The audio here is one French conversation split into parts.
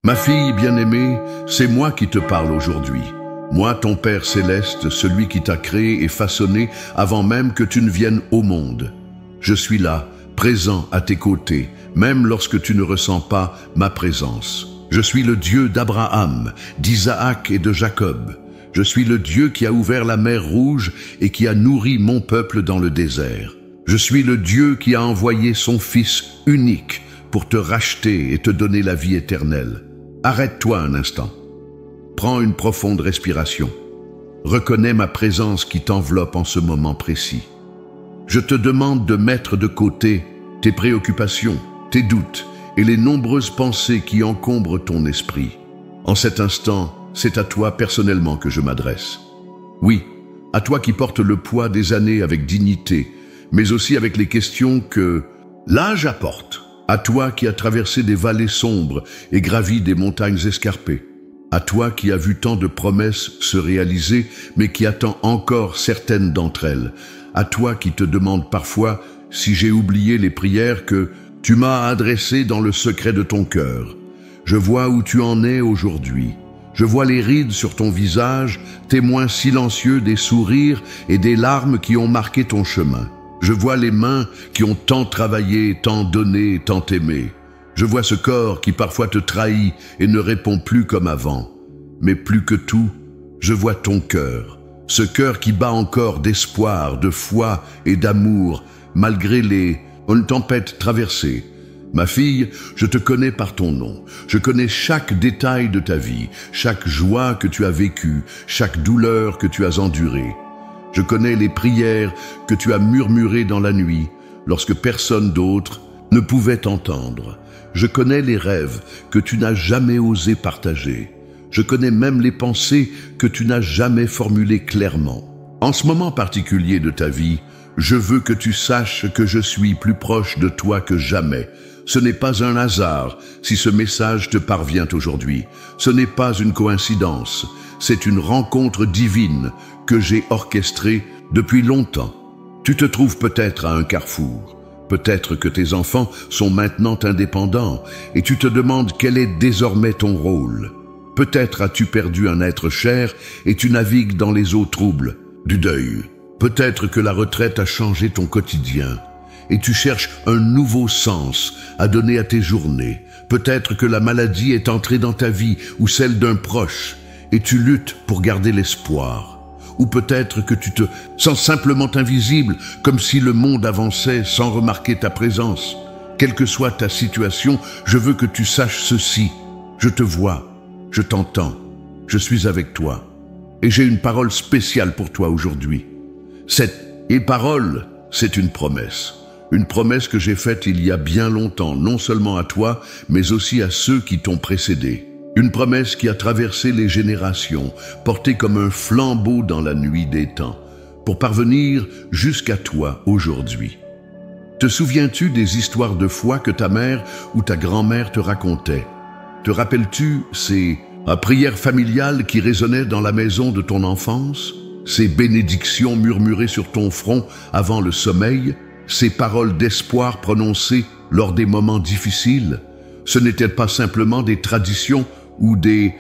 Ma fille bien-aimée, c'est moi qui te parle aujourd'hui. Moi, ton Père céleste, celui qui t'a créé et façonné avant même que tu ne viennes au monde. Je suis là, présent à tes côtés, même lorsque tu ne ressens pas ma présence. Je suis le Dieu d'Abraham, d'Isaac et de Jacob. Je suis le Dieu qui a ouvert la mer Rouge et qui a nourri mon peuple dans le désert. Je suis le Dieu qui a envoyé son Fils unique pour te racheter et te donner la vie éternelle. Arrête-toi un instant. Prends une profonde respiration. Reconnais ma présence qui t'enveloppe en ce moment précis. Je te demande de mettre de côté tes préoccupations, tes doutes et les nombreuses pensées qui encombrent ton esprit. En cet instant, c'est à toi personnellement que je m'adresse. Oui, à toi qui portes le poids des années avec dignité, mais aussi avec les questions que l'âge apporte. À toi qui as traversé des vallées sombres et gravi des montagnes escarpées. À toi qui as vu tant de promesses se réaliser, mais qui attend encore certaines d'entre elles. À toi qui te demandes parfois si j'ai oublié les prières que tu m'as adressées dans le secret de ton cœur. Je vois où tu en es aujourd'hui. Je vois les rides sur ton visage, témoins silencieux des sourires et des larmes qui ont marqué ton chemin. Je vois les mains qui ont tant travaillé, tant donné, tant aimé. Je vois ce corps qui parfois te trahit et ne répond plus comme avant. Mais plus que tout, je vois ton cœur. Ce cœur qui bat encore d'espoir, de foi et d'amour, malgré une tempête traversée. Ma fille, je te connais par ton nom. Je connais chaque détail de ta vie, chaque joie que tu as vécue, chaque douleur que tu as endurée. Je connais les prières que tu as murmurées dans la nuit, lorsque personne d'autre ne pouvait t'entendre. Je connais les rêves que tu n'as jamais osé partager. Je connais même les pensées que tu n'as jamais formulées clairement. En ce moment particulier de ta vie, je veux que tu saches que je suis plus proche de toi que jamais. Ce n'est pas un hasard si ce message te parvient aujourd'hui. Ce n'est pas une coïncidence. C'est une rencontre divine que j'ai orchestrée depuis longtemps. Tu te trouves peut-être à un carrefour. Peut-être que tes enfants sont maintenant indépendants et tu te demandes quel est désormais ton rôle. Peut-être as-tu perdu un être cher et tu navigues dans les eaux troubles du deuil. Peut-être que la retraite a changé ton quotidien et tu cherches un nouveau sens à donner à tes journées. Peut-être que la maladie est entrée dans ta vie ou celle d'un proche et tu luttes pour garder l'espoir. Ou peut-être que tu te sens simplement invisible, comme si le monde avançait sans remarquer ta présence. Quelle que soit ta situation, je veux que tu saches ceci. Je te vois, je t'entends, je suis avec toi. Et j'ai une parole spéciale pour toi aujourd'hui. Cette parole, c'est une promesse. Une promesse que j'ai faite il y a bien longtemps, non seulement à toi, mais aussi à ceux qui t'ont précédé. Une promesse qui a traversé les générations, portée comme un flambeau dans la nuit des temps, pour parvenir jusqu'à toi aujourd'hui. Te souviens-tu des histoires de foi que ta mère ou ta grand-mère te racontait? Te rappelles-tu ces prières familiales qui résonnaient dans la maison de ton enfance? Ces bénédictions murmurées sur ton front avant le sommeil? Ces paroles d'espoir prononcées lors des moments difficiles? Ce n'étaient pas simplement des traditions ou des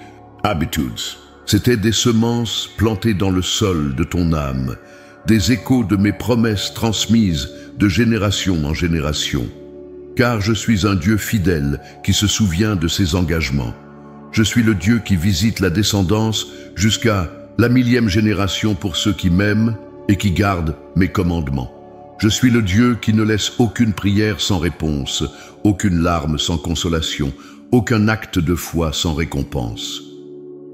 habitudes. C'étaient des semences plantées dans le sol de ton âme, des échos de mes promesses transmises de génération en génération. Car je suis un Dieu fidèle qui se souvient de ses engagements. Je suis le Dieu qui visite la descendance jusqu'à la 1000e génération pour ceux qui m'aiment et qui gardent mes commandements. Je suis le Dieu qui ne laisse aucune prière sans réponse, aucune larme sans consolation, aucun acte de foi sans récompense.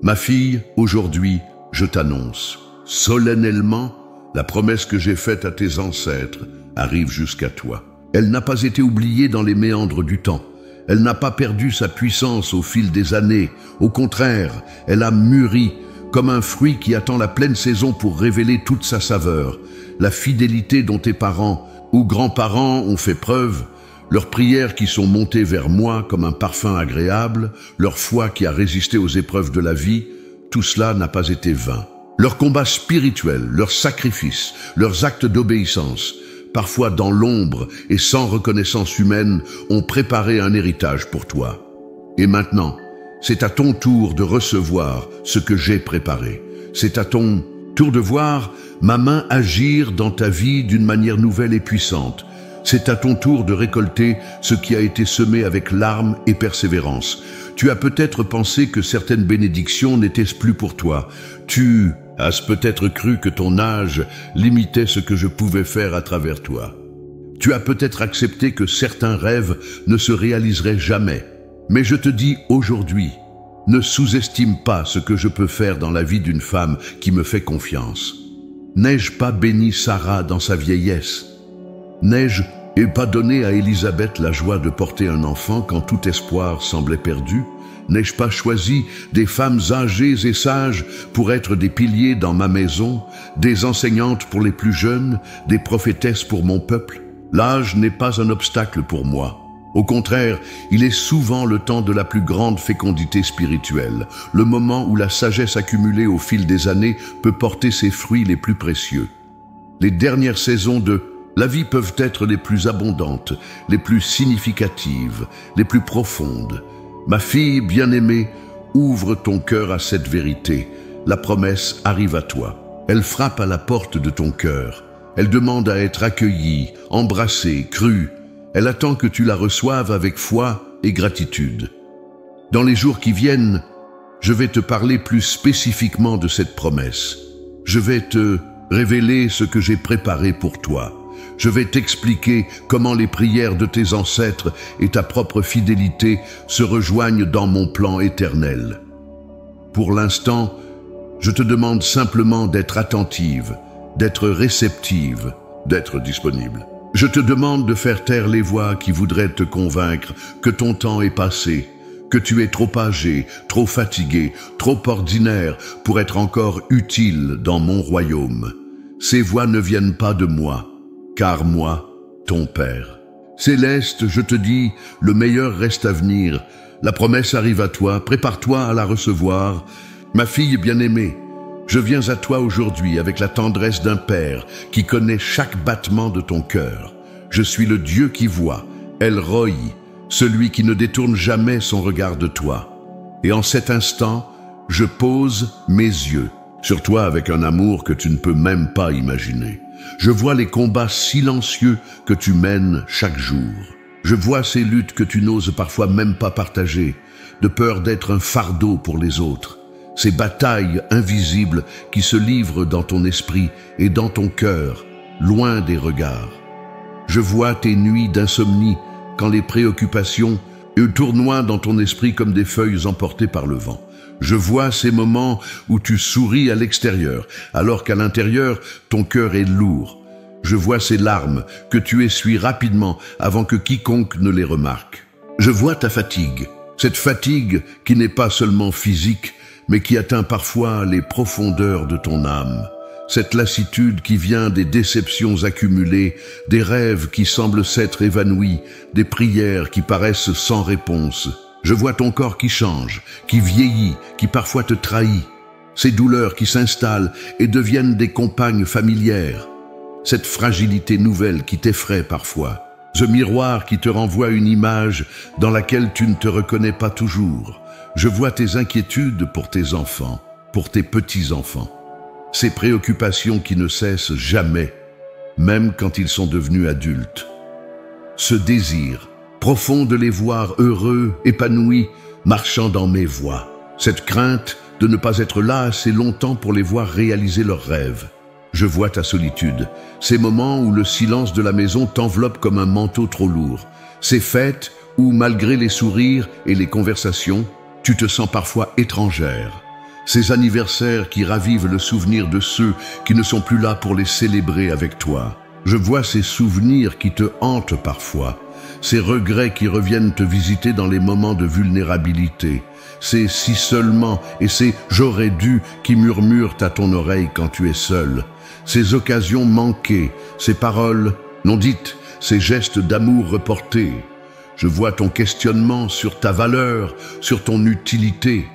Ma fille, aujourd'hui, je t'annonce, solennellement, la promesse que j'ai faite à tes ancêtres arrive jusqu'à toi. Elle n'a pas été oubliée dans les méandres du temps. Elle n'a pas perdu sa puissance au fil des années. Au contraire, elle a mûri comme un fruit qui attend la pleine saison pour révéler toute sa saveur. La fidélité dont tes parents ou grands-parents ont fait preuve, leurs prières qui sont montées vers moi comme un parfum agréable, leur foi qui a résisté aux épreuves de la vie, tout cela n'a pas été vain. Leur combat spirituel, leurs sacrifices, leurs actes d'obéissance, parfois dans l'ombre et sans reconnaissance humaine, ont préparé un héritage pour toi. Et maintenant, C'est à ton tour de recevoir ce que j'ai préparé. C'est à ton tour de voir ma main agir dans ta vie d'une manière nouvelle et puissante. C'est à ton tour de récolter ce qui a été semé avec larmes et persévérance. Tu as peut-être pensé que certaines bénédictions n'étaient plus pour toi. Tu as peut-être cru que ton âge limitait ce que je pouvais faire à travers toi. Tu as peut-être accepté que certains rêves ne se réaliseraient jamais. Mais je te dis aujourd'hui, ne sous-estime pas ce que je peux faire dans la vie d'une femme qui me fait confiance. N'ai-je pas béni Sarah dans sa vieillesse? N'ai-je pas donné à Élisabeth la joie de porter un enfant quand tout espoir semblait perdu? N'ai-je pas choisi des femmes âgées et sages pour être des piliers dans ma maison, des enseignantes pour les plus jeunes, des prophétesses pour mon peuple? L'âge n'est pas un obstacle pour moi. Au contraire, il est souvent le temps de la plus grande fécondité spirituelle, le moment où la sagesse accumulée au fil des années peut porter ses fruits les plus précieux. Les dernières saisons de la vie peuvent être les plus abondantes, les plus significatives, les plus profondes. Ma fille bien-aimée, ouvre ton cœur à cette vérité. La promesse arrive à toi. Elle frappe à la porte de ton cœur. Elle demande à être accueillie, embrassée, crue. Elle attend que tu la reçoives avec foi et gratitude. Dans les jours qui viennent, je vais te parler plus spécifiquement de cette promesse. Je vais te révéler ce que j'ai préparé pour toi. Je vais t'expliquer comment les prières de tes ancêtres et ta propre fidélité se rejoignent dans mon plan éternel. Pour l'instant, je te demande simplement d'être attentive, d'être réceptive, d'être disponible. Je te demande de faire taire les voix qui voudraient te convaincre que ton temps est passé, que tu es trop âgé, trop fatigué, trop ordinaire pour être encore utile dans mon royaume. Ces voix ne viennent pas de moi, car moi, ton Père. Céleste, je te dis, le meilleur reste à venir. La promesse arrive à toi, prépare-toi à la recevoir. Ma fille bien-aimée, je viens à toi aujourd'hui avec la tendresse d'un père qui connaît chaque battement de ton cœur. Je suis le Dieu qui voit, El Roi, celui qui ne détourne jamais son regard de toi. Et en cet instant, je pose mes yeux sur toi avec un amour que tu ne peux même pas imaginer. Je vois les combats silencieux que tu mènes chaque jour. Je vois ces luttes que tu n'oses parfois même pas partager, de peur d'être un fardeau pour les autres. Ces batailles invisibles qui se livrent dans ton esprit et dans ton cœur, loin des regards. Je vois tes nuits d'insomnie quand les préoccupations tournoient dans ton esprit comme des feuilles emportées par le vent. Je vois ces moments où tu souris à l'extérieur, alors qu'à l'intérieur, ton cœur est lourd. Je vois ces larmes que tu essuies rapidement avant que quiconque ne les remarque. Je vois ta fatigue, cette fatigue qui n'est pas seulement physique, mais qui atteint parfois les profondeurs de ton âme. Cette lassitude qui vient des déceptions accumulées, des rêves qui semblent s'être évanouis, des prières qui paraissent sans réponse. Je vois ton corps qui change, qui vieillit, qui parfois te trahit. Ces douleurs qui s'installent et deviennent des compagnes familières. Cette fragilité nouvelle qui t'effraie parfois. Ce miroir qui te renvoie une image dans laquelle tu ne te reconnais pas toujours. Je vois tes inquiétudes pour tes enfants, pour tes petits-enfants. Ces préoccupations qui ne cessent jamais, même quand ils sont devenus adultes. Ce désir profond de les voir heureux, épanouis, marchant dans mes voies. Cette crainte de ne pas être là assez longtemps pour les voir réaliser leurs rêves. Je vois ta solitude, ces moments où le silence de la maison t'enveloppe comme un manteau trop lourd. Ces fêtes où, malgré les sourires et les conversations, tu te sens parfois étrangère. Ces anniversaires qui ravivent le souvenir de ceux qui ne sont plus là pour les célébrer avec toi. Je vois ces souvenirs qui te hantent parfois, ces regrets qui reviennent te visiter dans les moments de vulnérabilité, ces si seulement et ces j'aurais dû qui murmurent à ton oreille quand tu es seul, ces occasions manquées, ces paroles non dites, ces gestes d'amour reportés. Je vois ton questionnement sur ta valeur, sur ton utilité,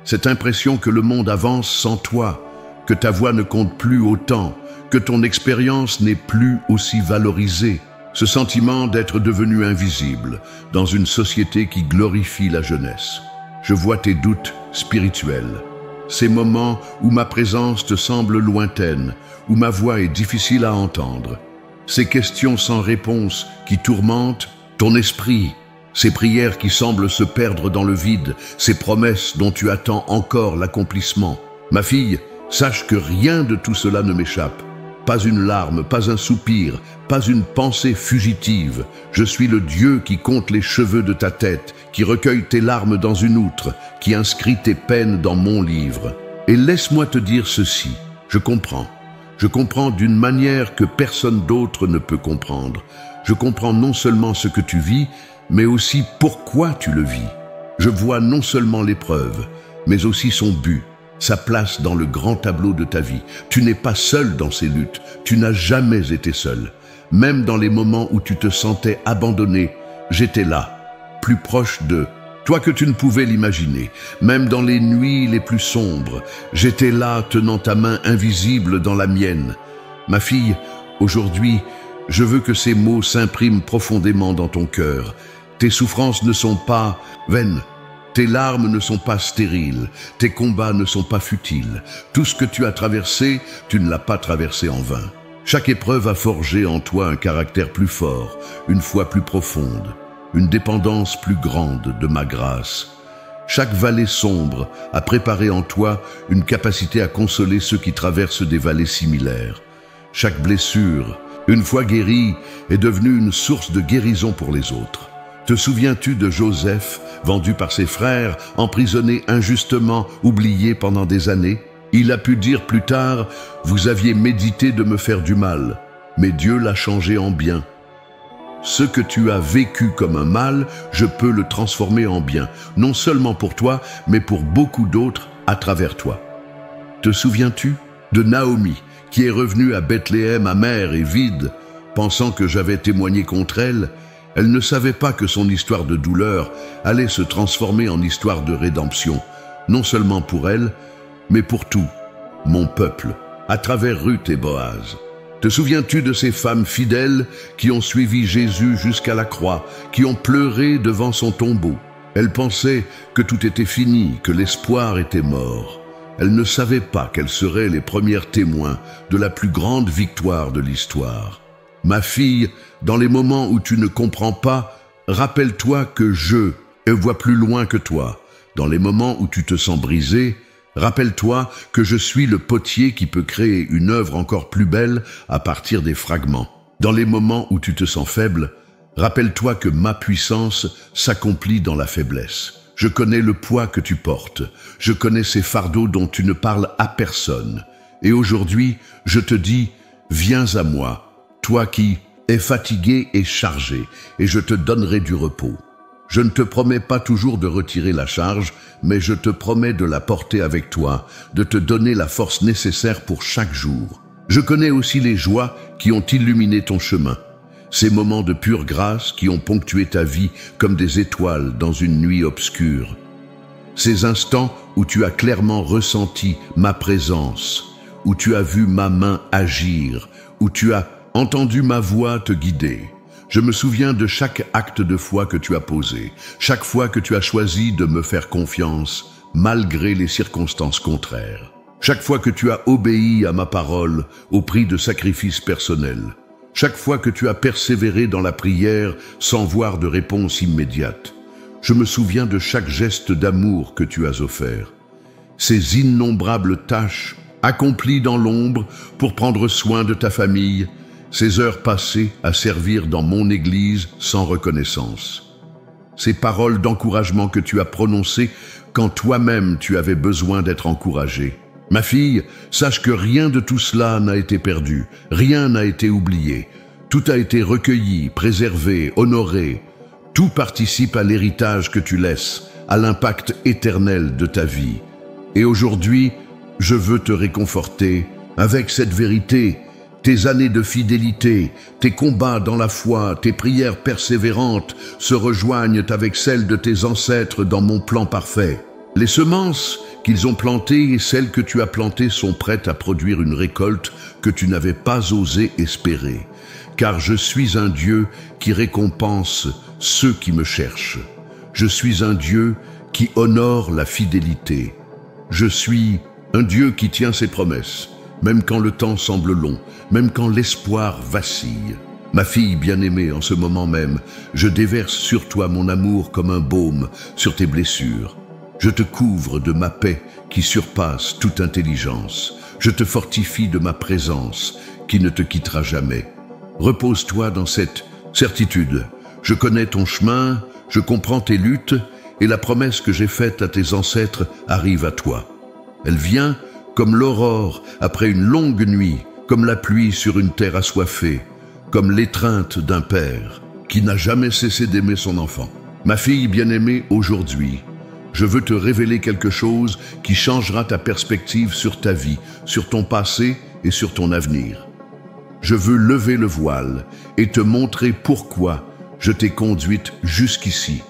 cette impression que le monde avance sans toi, que ta voix ne compte plus autant, que ton expérience n'est plus aussi valorisée, ce sentiment d'être devenu invisible dans une société qui glorifie la jeunesse. je vois tes doutes spirituels. Ces moments où ma présence te semble lointaine, où ma voix est difficile à entendre. Ces questions sans réponse qui tourmentent ton esprit. Ces prières qui semblent se perdre dans le vide, ces promesses dont tu attends encore l'accomplissement. Ma fille, sache que rien de tout cela ne m'échappe. Pas une larme, pas un soupir, pas une pensée fugitive. Je suis le Dieu qui compte les cheveux de ta tête, qui recueille tes larmes dans une outre, qui inscrit tes peines dans mon livre. Et laisse-moi te dire ceci, je comprends. Je comprends d'une manière que personne d'autre ne peut comprendre. Je comprends non seulement ce que tu vis, mais aussi pourquoi tu le vis. Je vois non seulement l'épreuve, mais aussi son but, sa place dans le grand tableau de ta vie. Tu n'es pas seul dans ces luttes, tu n'as jamais été seul. Même dans les moments où tu te sentais abandonné, j'étais là, plus proche d'eux. Toi que tu ne pouvais l'imaginer, même dans les nuits les plus sombres, j'étais là tenant ta main invisible dans la mienne. Ma fille, aujourd'hui, je veux que ces mots s'impriment profondément dans ton cœur. Tes souffrances ne sont pas vaines, tes larmes ne sont pas stériles, tes combats ne sont pas futiles. Tout ce que tu as traversé, tu ne l'as pas traversé en vain. Chaque épreuve a forgé en toi un caractère plus fort, une foi plus profonde, une dépendance plus grande de ma grâce. Chaque vallée sombre a préparé en toi une capacité à consoler ceux qui traversent des vallées similaires. Chaque blessure, une fois guérie, est devenue une source de guérison pour les autres. Te souviens-tu de Joseph, vendu par ses frères, emprisonné injustement, oublié pendant des années? Il a pu dire plus tard, « Vous aviez médité de me faire du mal, mais Dieu l'a changé en bien. » Ce que tu as vécu comme un mal, je peux le transformer en bien, non seulement pour toi, mais pour beaucoup d'autres à travers toi. Te souviens-tu de Naomi, qui est revenue à Bethléem amère et vide, pensant que j'avais témoigné contre elle? Elle ne savait pas que son histoire de douleur allait se transformer en histoire de rédemption, non seulement pour elle, mais pour tout, mon peuple, à travers Ruth et Boaz. Te souviens-tu de ces femmes fidèles qui ont suivi Jésus jusqu'à la croix, qui ont pleuré devant son tombeau? Elles pensaient que tout était fini, que l'espoir était mort. Elles ne savaient pas qu'elles seraient les premières témoins de la plus grande victoire de l'histoire. Ma fille, dans les moments où tu ne comprends pas, rappelle-toi que je vois plus loin que toi. Dans les moments où tu te sens brisé, rappelle-toi que je suis le potier qui peut créer une œuvre encore plus belle à partir des fragments. Dans les moments où tu te sens faible, rappelle-toi que ma puissance s'accomplit dans la faiblesse. Je connais le poids que tu portes. Je connais ces fardeaux dont tu ne parles à personne. Et aujourd'hui, je te dis, viens à moi, toi qui es fatigué et chargé, et je te donnerai du repos. Je ne te promets pas toujours de retirer la charge, mais je te promets de la porter avec toi, de te donner la force nécessaire pour chaque jour. Je connais aussi les joies qui ont illuminé ton chemin, ces moments de pure grâce qui ont ponctué ta vie comme des étoiles dans une nuit obscure. Ces instants où tu as clairement ressenti ma présence, où tu as vu ma main agir, où tu as entendu ma voix te guider. Je me souviens de chaque acte de foi que tu as posé, chaque fois que tu as choisi de me faire confiance, malgré les circonstances contraires. Chaque fois que tu as obéi à ma parole au prix de sacrifices personnels. Chaque fois que tu as persévéré dans la prière sans voir de réponse immédiate. Je me souviens de chaque geste d'amour que tu as offert. Ces innombrables tâches accomplies dans l'ombre pour prendre soin de ta famille, ces heures passées à servir dans mon église sans reconnaissance. Ces paroles d'encouragement que tu as prononcées quand toi-même tu avais besoin d'être encouragé. Ma fille, sache que rien de tout cela n'a été perdu, rien n'a été oublié. Tout a été recueilli, préservé, honoré. Tout participe à l'héritage que tu laisses, à l'impact éternel de ta vie. Et aujourd'hui, je veux te réconforter avec cette vérité. Tes années de fidélité, tes combats dans la foi, tes prières persévérantes se rejoignent avec celles de tes ancêtres dans mon plan parfait. Les semences qu'ils ont plantées et celles que tu as plantées sont prêtes à produire une récolte que tu n'avais pas osé espérer. Car je suis un Dieu qui récompense ceux qui me cherchent. Je suis un Dieu qui honore la fidélité. Je suis un Dieu qui tient ses promesses, même quand le temps semble long, même quand l'espoir vacille. Ma fille bien-aimée, en ce moment même, je déverse sur toi mon amour comme un baume sur tes blessures. Je te couvre de ma paix qui surpasse toute intelligence. Je te fortifie de ma présence qui ne te quittera jamais. Repose-toi dans cette certitude. Je connais ton chemin, je comprends tes luttes, et la promesse que j'ai faite à tes ancêtres arrive à toi. Elle vient comme l'aurore après une longue nuit, comme la pluie sur une terre assoiffée, comme l'étreinte d'un père qui n'a jamais cessé d'aimer son enfant. Ma fille bien-aimée, aujourd'hui, je veux te révéler quelque chose qui changera ta perspective sur ta vie, sur ton passé et sur ton avenir. Je veux lever le voile et te montrer pourquoi je t'ai conduite jusqu'ici,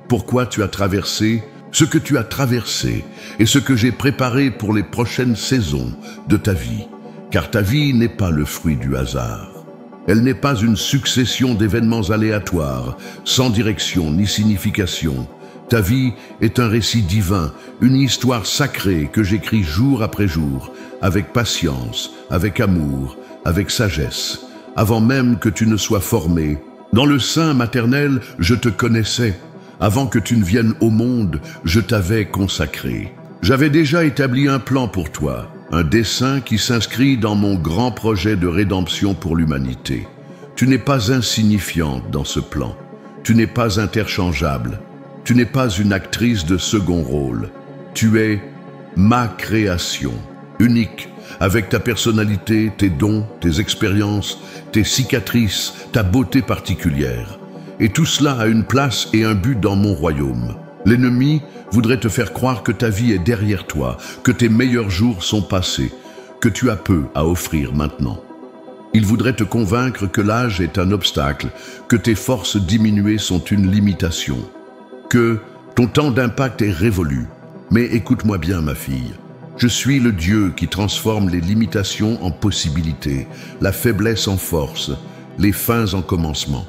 pourquoi tu as traversé ce que tu as traversé et ce que j'ai préparé pour les prochaines saisons de ta vie. Car ta vie n'est pas le fruit du hasard. Elle n'est pas une succession d'événements aléatoires, sans direction ni signification. Ta vie est un récit divin, une histoire sacrée que j'écris jour après jour, avec patience, avec amour, avec sagesse, avant même que tu ne sois formé. Dans le sein maternel, je te connaissais. Avant que tu ne viennes au monde, je t'avais consacré. J'avais déjà établi un plan pour toi, un dessein qui s'inscrit dans mon grand projet de rédemption pour l'humanité. Tu n'es pas insignifiante dans ce plan. Tu n'es pas interchangeable. Tu n'es pas une actrice de second rôle. Tu es ma création, unique, avec ta personnalité, tes dons, tes expériences, tes cicatrices, ta beauté particulière. Et tout cela a une place et un but dans mon royaume. L'ennemi voudrait te faire croire que ta vie est derrière toi, que tes meilleurs jours sont passés, que tu as peu à offrir maintenant. Il voudrait te convaincre que l'âge est un obstacle, que tes forces diminuées sont une limitation, que ton temps d'impact est révolu. Mais écoute-moi bien, ma fille. Je suis le Dieu qui transforme les limitations en possibilités, la faiblesse en force, les fins en commencement.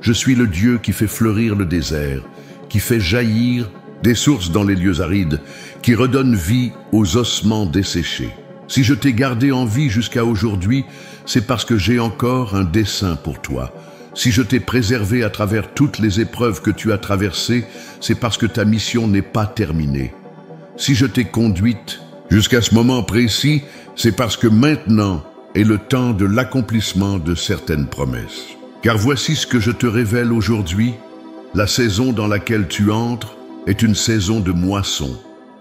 Je suis le Dieu qui fait fleurir le désert, qui fait jaillir des sources dans les lieux arides, qui redonne vie aux ossements desséchés. Si je t'ai gardé en vie jusqu'à aujourd'hui, c'est parce que j'ai encore un dessein pour toi. Si je t'ai préservé à travers toutes les épreuves que tu as traversées, c'est parce que ta mission n'est pas terminée. Si je t'ai conduite jusqu'à ce moment précis, c'est parce que maintenant est le temps de l'accomplissement de certaines promesses. Car voici ce que je te révèle aujourd'hui. La saison dans laquelle tu entres est une saison de moisson.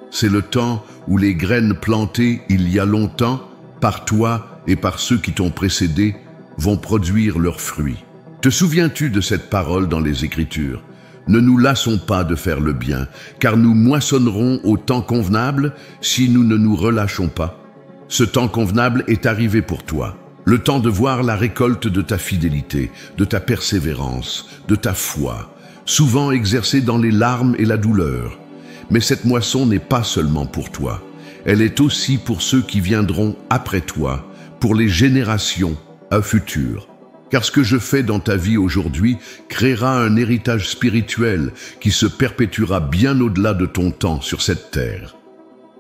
C'est le temps où les graines plantées il y a longtemps, par toi et par ceux qui t'ont précédé, vont produire leurs fruits. Te souviens-tu de cette parole dans les Écritures ? Ne nous lassons pas de faire le bien, car nous moissonnerons au temps convenable si nous ne nous relâchons pas. Ce temps convenable est arrivé pour toi. Le temps de voir la récolte de ta fidélité, de ta persévérance, de ta foi, souvent exercée dans les larmes et la douleur. Mais cette moisson n'est pas seulement pour toi. Elle est aussi pour ceux qui viendront après toi, pour les générations à futur. Car ce que je fais dans ta vie aujourd'hui créera un héritage spirituel qui se perpétuera bien au-delà de ton temps sur cette terre.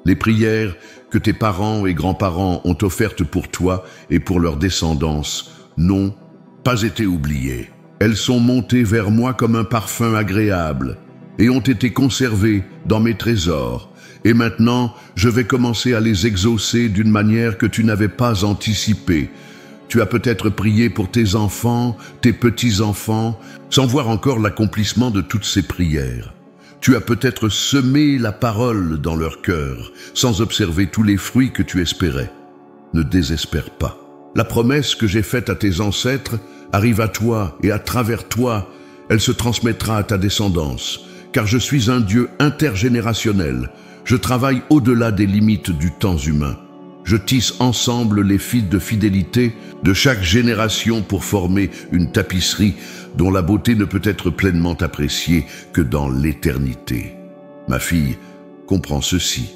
Les prières que tes parents et grands-parents ont offertes pour toi et pour leur descendance n'ont pas été oubliées. Elles sont montées vers moi comme un parfum agréable et ont été conservées dans mes trésors. Et maintenant, je vais commencer à les exaucer d'une manière que tu n'avais pas anticipée. Tu as peut-être prié pour tes enfants, tes petits-enfants, sans voir encore l'accomplissement de toutes ces prières. Tu as peut-être semé la parole dans leur cœur, sans observer tous les fruits que tu espérais. Ne désespère pas. La promesse que j'ai faite à tes ancêtres arrive à toi et à travers toi, elle se transmettra à ta descendance. Car je suis un Dieu intergénérationnel. Je travaille au-delà des limites du temps humain. Je tisse ensemble les fils de fidélité de chaque génération pour former une tapisserie dont la beauté ne peut être pleinement appréciée que dans l'éternité. Ma fille, comprends ceci.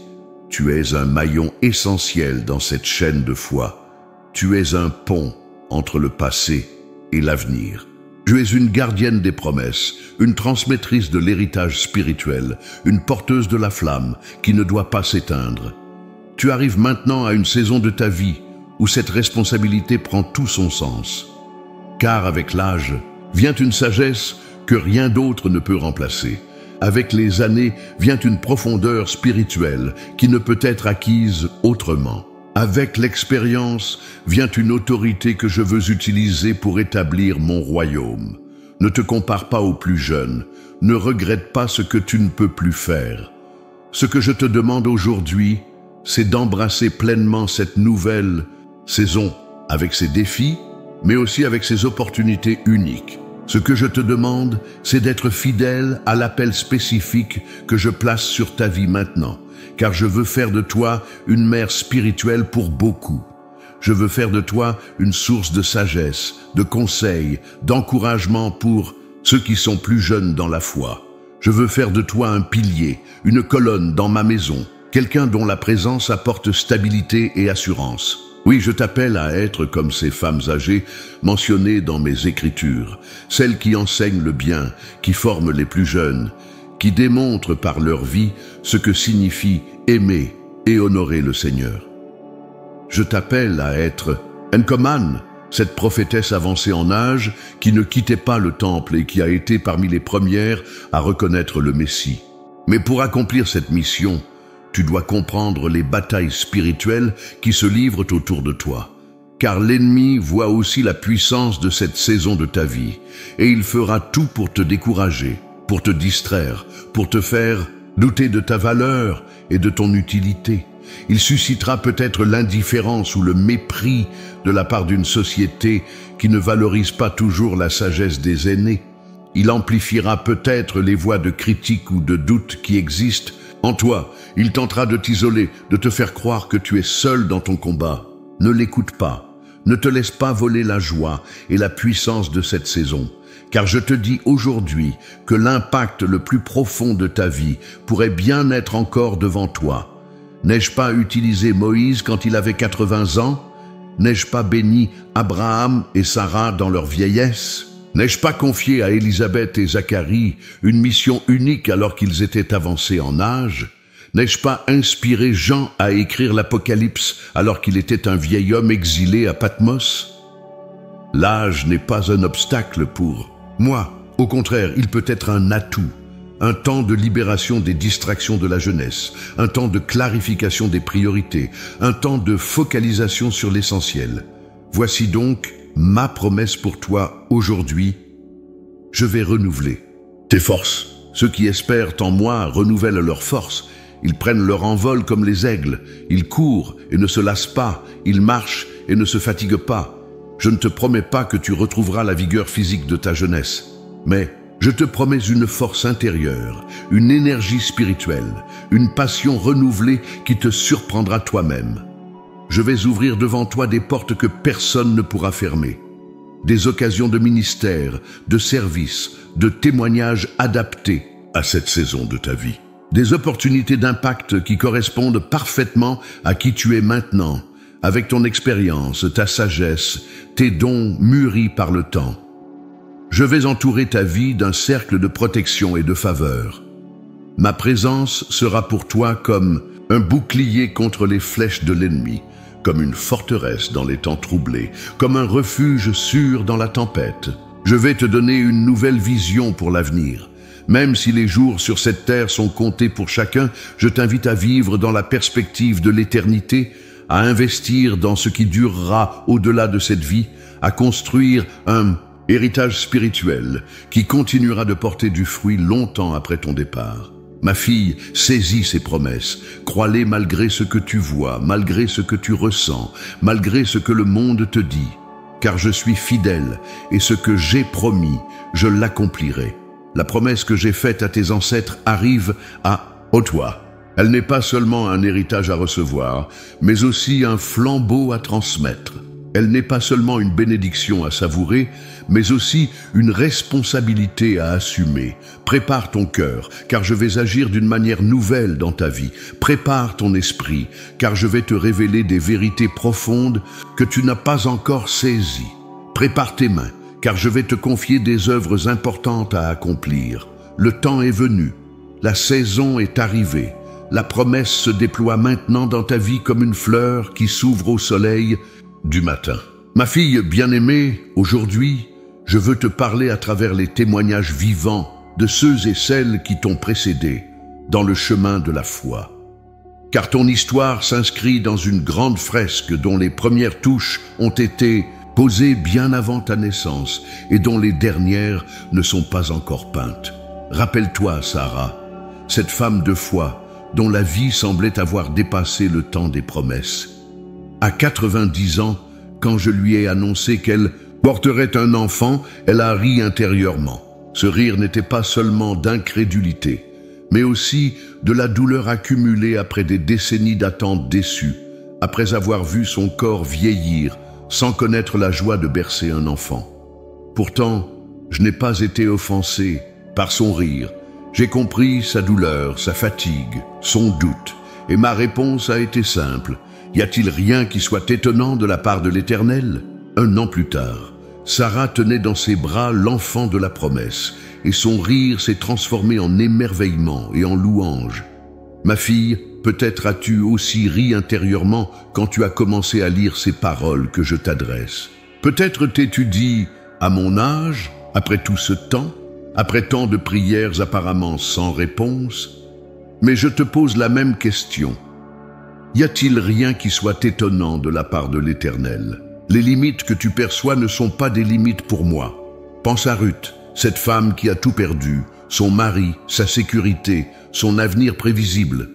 Tu es un maillon essentiel dans cette chaîne de foi. Tu es un pont entre le passé et l'avenir. Tu es une gardienne des promesses, une transmettrice de l'héritage spirituel, une porteuse de la flamme qui ne doit pas s'éteindre. Tu arrives maintenant à une saison de ta vie où cette responsabilité prend tout son sens. Car avec l'âge, vient une sagesse que rien d'autre ne peut remplacer. Avec les années, vient une profondeur spirituelle qui ne peut être acquise autrement. Avec l'expérience, vient une autorité que je veux utiliser pour établir mon royaume. Ne te compare pas aux plus jeunes, ne regrette pas ce que tu ne peux plus faire. Ce que je te demande aujourd'hui, c'est d'embrasser pleinement cette nouvelle saison avec ses défis, mais aussi avec ses opportunités uniques. Ce que je te demande, c'est d'être fidèle à l'appel spécifique que je place sur ta vie maintenant, car je veux faire de toi une mère spirituelle pour beaucoup. Je veux faire de toi une source de sagesse, de conseils, d'encouragement pour ceux qui sont plus jeunes dans la foi. Je veux faire de toi un pilier, une colonne dans ma maison, quelqu'un dont la présence apporte stabilité et assurance. Oui, je t'appelle à être comme ces femmes âgées mentionnées dans mes écritures, celles qui enseignent le bien, qui forment les plus jeunes, qui démontrent par leur vie ce que signifie aimer et honorer le Seigneur. Je t'appelle à être Enkoman, cette prophétesse avancée en âge qui ne quittait pas le temple et qui a été parmi les premières à reconnaître le Messie. Mais pour accomplir cette mission, tu dois comprendre les batailles spirituelles qui se livrent autour de toi. Car l'ennemi voit aussi la puissance de cette saison de ta vie, et il fera tout pour te décourager, pour te distraire, pour te faire douter de ta valeur et de ton utilité. Il suscitera peut-être l'indifférence ou le mépris de la part d'une société qui ne valorise pas toujours la sagesse des aînés. Il amplifiera peut-être les voix de critique ou de doute qui existent en toi. Il tentera de t'isoler, de te faire croire que tu es seul dans ton combat. Ne l'écoute pas. Ne te laisse pas voler la joie et la puissance de cette saison. Car je te dis aujourd'hui que l'impact le plus profond de ta vie pourrait bien être encore devant toi. N'ai-je pas utilisé Moïse quand il avait 80 ans? N'ai-je pas béni Abraham et Sarah dans leur vieillesse? N'ai-je pas confié à Élisabeth et Zacharie une mission unique alors qu'ils étaient avancés en âge? N'ai-je pas inspiré Jean à écrire l'Apocalypse alors qu'il était un vieil homme exilé à Patmos? L'âge n'est pas un obstacle pour moi. Au contraire, il peut être un atout, un temps de libération des distractions de la jeunesse, un temps de clarification des priorités, un temps de focalisation sur l'essentiel. Voici donc ma promesse pour toi aujourd'hui. Je vais renouveler tes forces. Ceux qui espèrent en moi renouvellent leurs forces. Ils prennent leur envol comme les aigles. Ils courent et ne se lassent pas. Ils marchent et ne se fatiguent pas. Je ne te promets pas que tu retrouveras la vigueur physique de ta jeunesse, mais je te promets une force intérieure, une énergie spirituelle, une passion renouvelée qui te surprendra toi-même. Je vais ouvrir devant toi des portes que personne ne pourra fermer. Des occasions de ministère, de service, de témoignages adaptés à cette saison de ta vie. Des opportunités d'impact qui correspondent parfaitement à qui tu es maintenant, avec ton expérience, ta sagesse, tes dons mûris par le temps. Je vais entourer ta vie d'un cercle de protection et de faveur. Ma présence sera pour toi comme un bouclier contre les flèches de l'ennemi, comme une forteresse dans les temps troublés, comme un refuge sûr dans la tempête. Je vais te donner une nouvelle vision pour l'avenir. Même si les jours sur cette terre sont comptés pour chacun, je t'invite à vivre dans la perspective de l'éternité, à investir dans ce qui durera au-delà de cette vie, à construire un héritage spirituel qui continuera de porter du fruit longtemps après ton départ. Ma fille, saisis ces promesses, crois-les malgré ce que tu vois, malgré ce que tu ressens, malgré ce que le monde te dit, car je suis fidèle et ce que j'ai promis, je l'accomplirai. La promesse que j'ai faite à tes ancêtres arrive à toi. Elle n'est pas seulement un héritage à recevoir, mais aussi un flambeau à transmettre. Elle n'est pas seulement une bénédiction à savourer, mais aussi une responsabilité à assumer. Prépare ton cœur, car je vais agir d'une manière nouvelle dans ta vie. Prépare ton esprit, car je vais te révéler des vérités profondes que tu n'as pas encore saisies. Prépare tes mains, car je vais te confier des œuvres importantes à accomplir. Le temps est venu, la saison est arrivée, la promesse se déploie maintenant dans ta vie comme une fleur qui s'ouvre au soleil du matin. Ma fille bien-aimée, aujourd'hui, je veux te parler à travers les témoignages vivants de ceux et celles qui t'ont précédé dans le chemin de la foi. Car ton histoire s'inscrit dans une grande fresque dont les premières touches ont été posées bien avant ta naissance et dont les dernières ne sont pas encore peintes. Rappelle-toi, Sarah, cette femme de foi dont la vie semblait avoir dépassé le temps des promesses. À 90 ans, quand je lui ai annoncé qu'elle porterait un enfant, elle a ri intérieurement. Ce rire n'était pas seulement d'incrédulité, mais aussi de la douleur accumulée après des décennies d'attente déçue, après avoir vu son corps vieillir sans connaître la joie de bercer un enfant. Pourtant, je n'ai pas été offensé par son rire. J'ai compris sa douleur, sa fatigue, son doute, et ma réponse a été simple. Y a-t-il rien qui soit étonnant de la part de l'Éternel? 1 an plus tard, Sarah tenait dans ses bras l'enfant de la promesse, et son rire s'est transformé en émerveillement et en louange. Ma fille, peut-être as-tu aussi ri intérieurement quand tu as commencé à lire ces paroles que je t'adresse. Peut-être t'es-tu dit, à mon âge, après tout ce temps, après tant de prières apparemment sans réponse, mais je te pose la même question. Y a-t-il rien qui soit étonnant de la part de l'Éternel? Les limites que tu perçois ne sont pas des limites pour moi. Pense à Ruth, cette femme qui a tout perdu, son mari, sa sécurité, son avenir prévisible.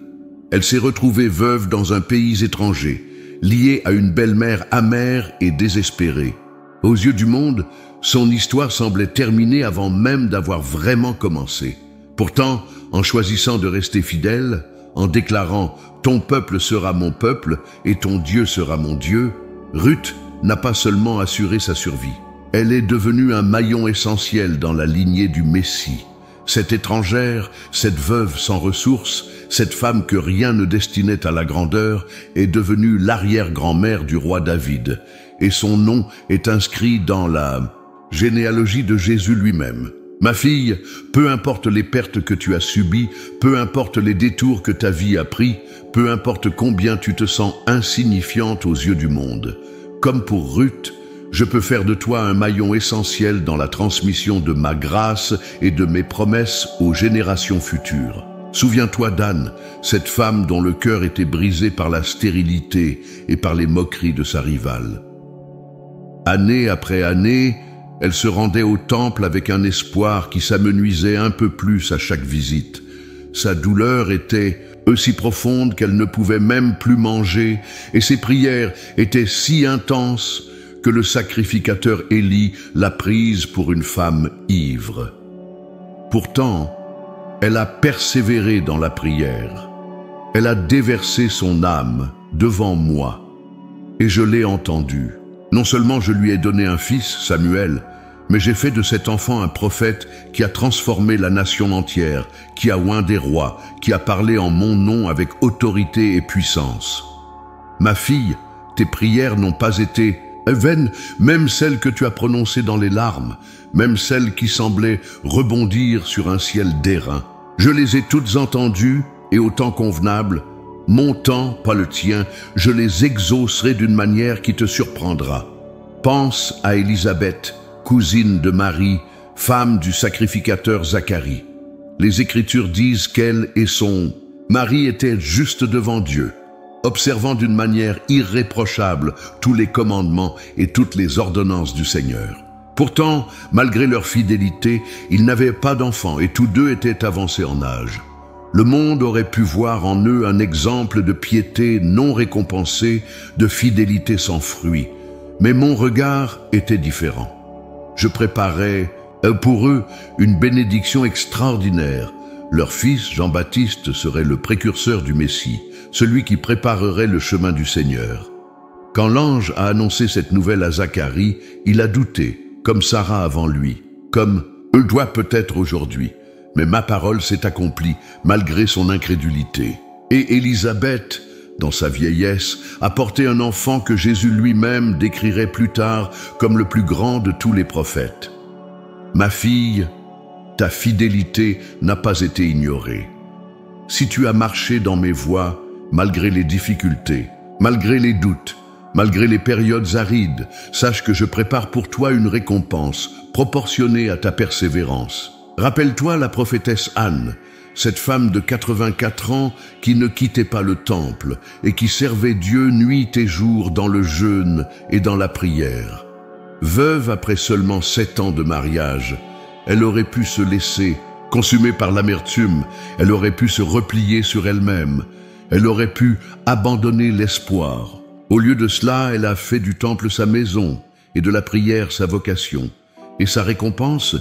Elle s'est retrouvée veuve dans un pays étranger, liée à une belle-mère amère et désespérée. Aux yeux du monde, son histoire semblait terminée avant même d'avoir vraiment commencé. Pourtant, en choisissant de rester fidèle, en déclarant « Ton peuple sera mon peuple et ton Dieu sera mon Dieu », Ruth n'a pas seulement assuré sa survie. Elle est devenue un maillon essentiel dans la lignée du Messie. Cette étrangère, cette veuve sans ressources, cette femme que rien ne destinait à la grandeur, est devenue l'arrière-grand-mère du roi David, et son nom est inscrit dans la généalogie de Jésus lui-même. Ma fille, peu importe les pertes que tu as subies, peu importe les détours que ta vie a pris, peu importe combien tu te sens insignifiante aux yeux du monde, comme pour Ruth, je peux faire de toi un maillon essentiel dans la transmission de ma grâce et de mes promesses aux générations futures. Souviens-toi d'Anne, cette femme dont le cœur était brisé par la stérilité et par les moqueries de sa rivale. Année après année, elle se rendait au temple avec un espoir qui s'amenuisait un peu plus à chaque visite. Sa douleur était aussi profonde qu'elle ne pouvait même plus manger, et ses prières étaient si intenses que le sacrificateur Élie l'a prise pour une femme ivre. Pourtant, elle a persévéré dans la prière. Elle a déversé son âme devant moi, et je l'ai entendue. Non seulement je lui ai donné un fils, Samuel, mais j'ai fait de cet enfant un prophète qui a transformé la nation entière, qui a oint des rois, qui a parlé en mon nom avec autorité et puissance. Ma fille, tes prières n'ont pas été vaines, même celles que tu as prononcées dans les larmes, même celles qui semblaient rebondir sur un ciel d'airain. Je les ai toutes entendues et au temps convenable, mon temps, pas le tien, je les exaucerai d'une manière qui te surprendra. Pense à Élisabeth, cousine de Marie, femme du sacrificateur Zacharie. Les Écritures disent qu'elle et son mari étaient juste devant Dieu, observant d'une manière irréprochable tous les commandements et toutes les ordonnances du Seigneur. Pourtant, malgré leur fidélité, ils n'avaient pas d'enfants et tous deux étaient avancés en âge. Le monde aurait pu voir en eux un exemple de piété non récompensée, de fidélité sans fruit. Mais mon regard était différent. Je préparais pour eux une bénédiction extraordinaire. Leur fils, Jean-Baptiste, serait le précurseur du Messie, celui qui préparerait le chemin du Seigneur. Quand l'ange a annoncé cette nouvelle à Zacharie, il a douté, comme Sarah avant lui, comme « eux doit peut-être aujourd'hui ». Mais ma parole s'est accomplie malgré son incrédulité. Et Élisabeth, dans sa vieillesse, a porté un enfant que Jésus lui-même décrirait plus tard comme le plus grand de tous les prophètes. Ma fille, ta fidélité n'a pas été ignorée. Si tu as marché dans mes voies, malgré les difficultés, malgré les doutes, malgré les périodes arides, sache que je prépare pour toi une récompense proportionnée à ta persévérance. Rappelle-toi la prophétesse Anne, cette femme de 84 ans qui ne quittait pas le temple et qui servait Dieu nuit et jour dans le jeûne et dans la prière. Veuve après seulement 7 ans de mariage, elle aurait pu se laisser, consumée par l'amertume, elle aurait pu se replier sur elle-même, elle aurait pu abandonner l'espoir. Au lieu de cela, elle a fait du temple sa maison et de la prière sa vocation. Et sa récompense,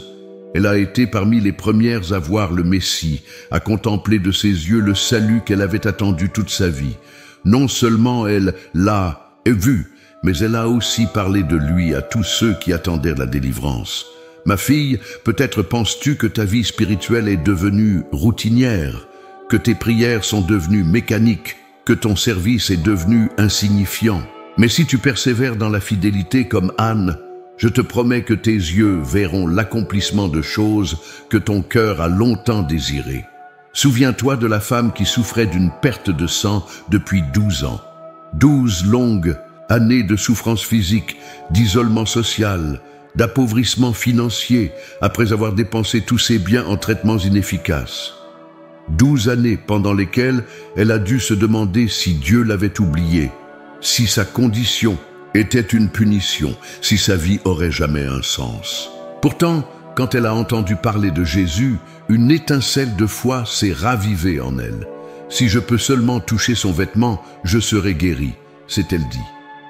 elle a été parmi les premières à voir le Messie, à contempler de ses yeux le salut qu'elle avait attendu toute sa vie. Non seulement elle l'a vu, mais elle a aussi parlé de lui à tous ceux qui attendaient la délivrance. Ma fille, peut-être penses-tu que ta vie spirituelle est devenue routinière, que tes prières sont devenues mécaniques, que ton service est devenu insignifiant. Mais si tu persévères dans la fidélité comme Anne, je te promets que tes yeux verront l'accomplissement de choses que ton cœur a longtemps désirées. Souviens-toi de la femme qui souffrait d'une perte de sang depuis 12 ans. 12 longues années de souffrance physique, d'isolement social, d'appauvrissement financier, après avoir dépensé tous ses biens en traitements inefficaces. 12 années pendant lesquelles elle a dû se demander si Dieu l'avait oubliée, si sa condition était une punition, si sa vie aurait jamais un sens. Pourtant, quand elle a entendu parler de Jésus, une étincelle de foi s'est ravivée en elle. Si je peux seulement toucher son vêtement, je serai guérie, s'est-elle dit.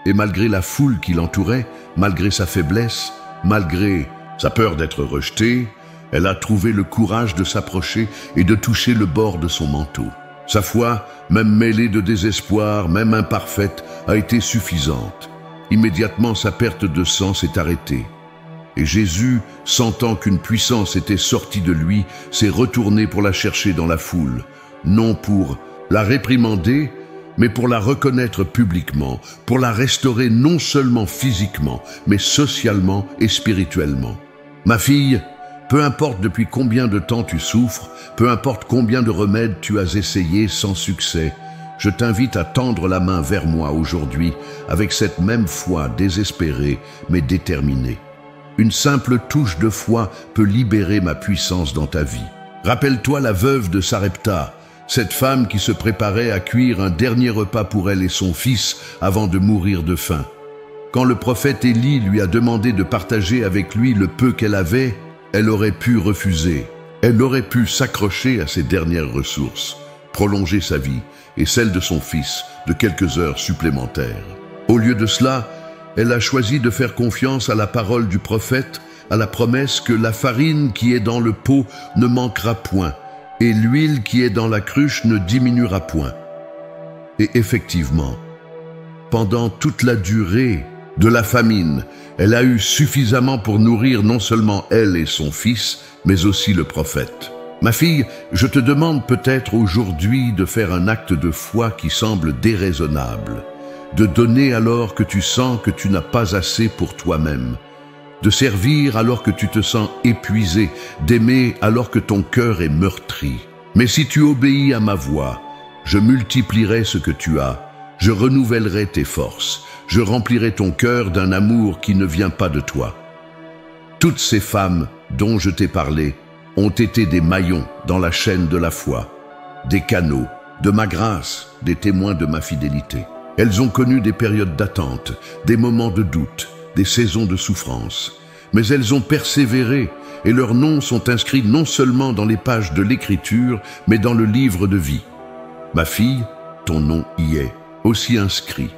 Et malgré la foule qui l'entourait, malgré sa faiblesse, malgré sa peur d'être rejetée, elle a trouvé le courage de s'approcher et de toucher le bord de son manteau. Sa foi, même mêlée de désespoir, même imparfaite, a été suffisante. Immédiatement, sa perte de sang s'est arrêtée. Et Jésus, sentant qu'une puissance était sortie de lui, s'est retourné pour la chercher dans la foule, non pour la réprimander, mais pour la reconnaître publiquement, pour la restaurer non seulement physiquement, mais socialement et spirituellement. Ma fille, peu importe depuis combien de temps tu souffres, peu importe combien de remèdes tu as essayé sans succès, je t'invite à tendre la main vers moi aujourd'hui avec cette même foi désespérée mais déterminée. Une simple touche de foi peut libérer ma puissance dans ta vie. Rappelle-toi la veuve de Sarepta, cette femme qui se préparait à cuire un dernier repas pour elle et son fils avant de mourir de faim. Quand le prophète Élie lui a demandé de partager avec lui le peu qu'elle avait, elle aurait pu refuser. Elle aurait pu s'accrocher à ses dernières ressources, prolonger sa vie et celle de son fils de quelques heures supplémentaires. Au lieu de cela, elle a choisi de faire confiance à la parole du prophète, à la promesse que la farine qui est dans le pot ne manquera point et l'huile qui est dans la cruche ne diminuera point. Et effectivement, pendant toute la durée de la famine, elle a eu suffisamment pour nourrir non seulement elle et son fils, mais aussi le prophète. Ma fille, je te demande peut-être aujourd'hui de faire un acte de foi qui semble déraisonnable, de donner alors que tu sens que tu n'as pas assez pour toi-même, de servir alors que tu te sens épuisé, d'aimer alors que ton cœur est meurtri. Mais si tu obéis à ma voix, je multiplierai ce que tu as, je renouvellerai tes forces, je remplirai ton cœur d'un amour qui ne vient pas de toi. Toutes ces femmes dont je t'ai parlé ont été des maillons dans la chaîne de la foi, des canaux de ma grâce, des témoins de ma fidélité. Elles ont connu des périodes d'attente, des moments de doute, des saisons de souffrance. Mais elles ont persévéré et leurs noms sont inscrits non seulement dans les pages de l'Écriture, mais dans le livre de vie. Ma fille, ton nom y est, aussi inscrit.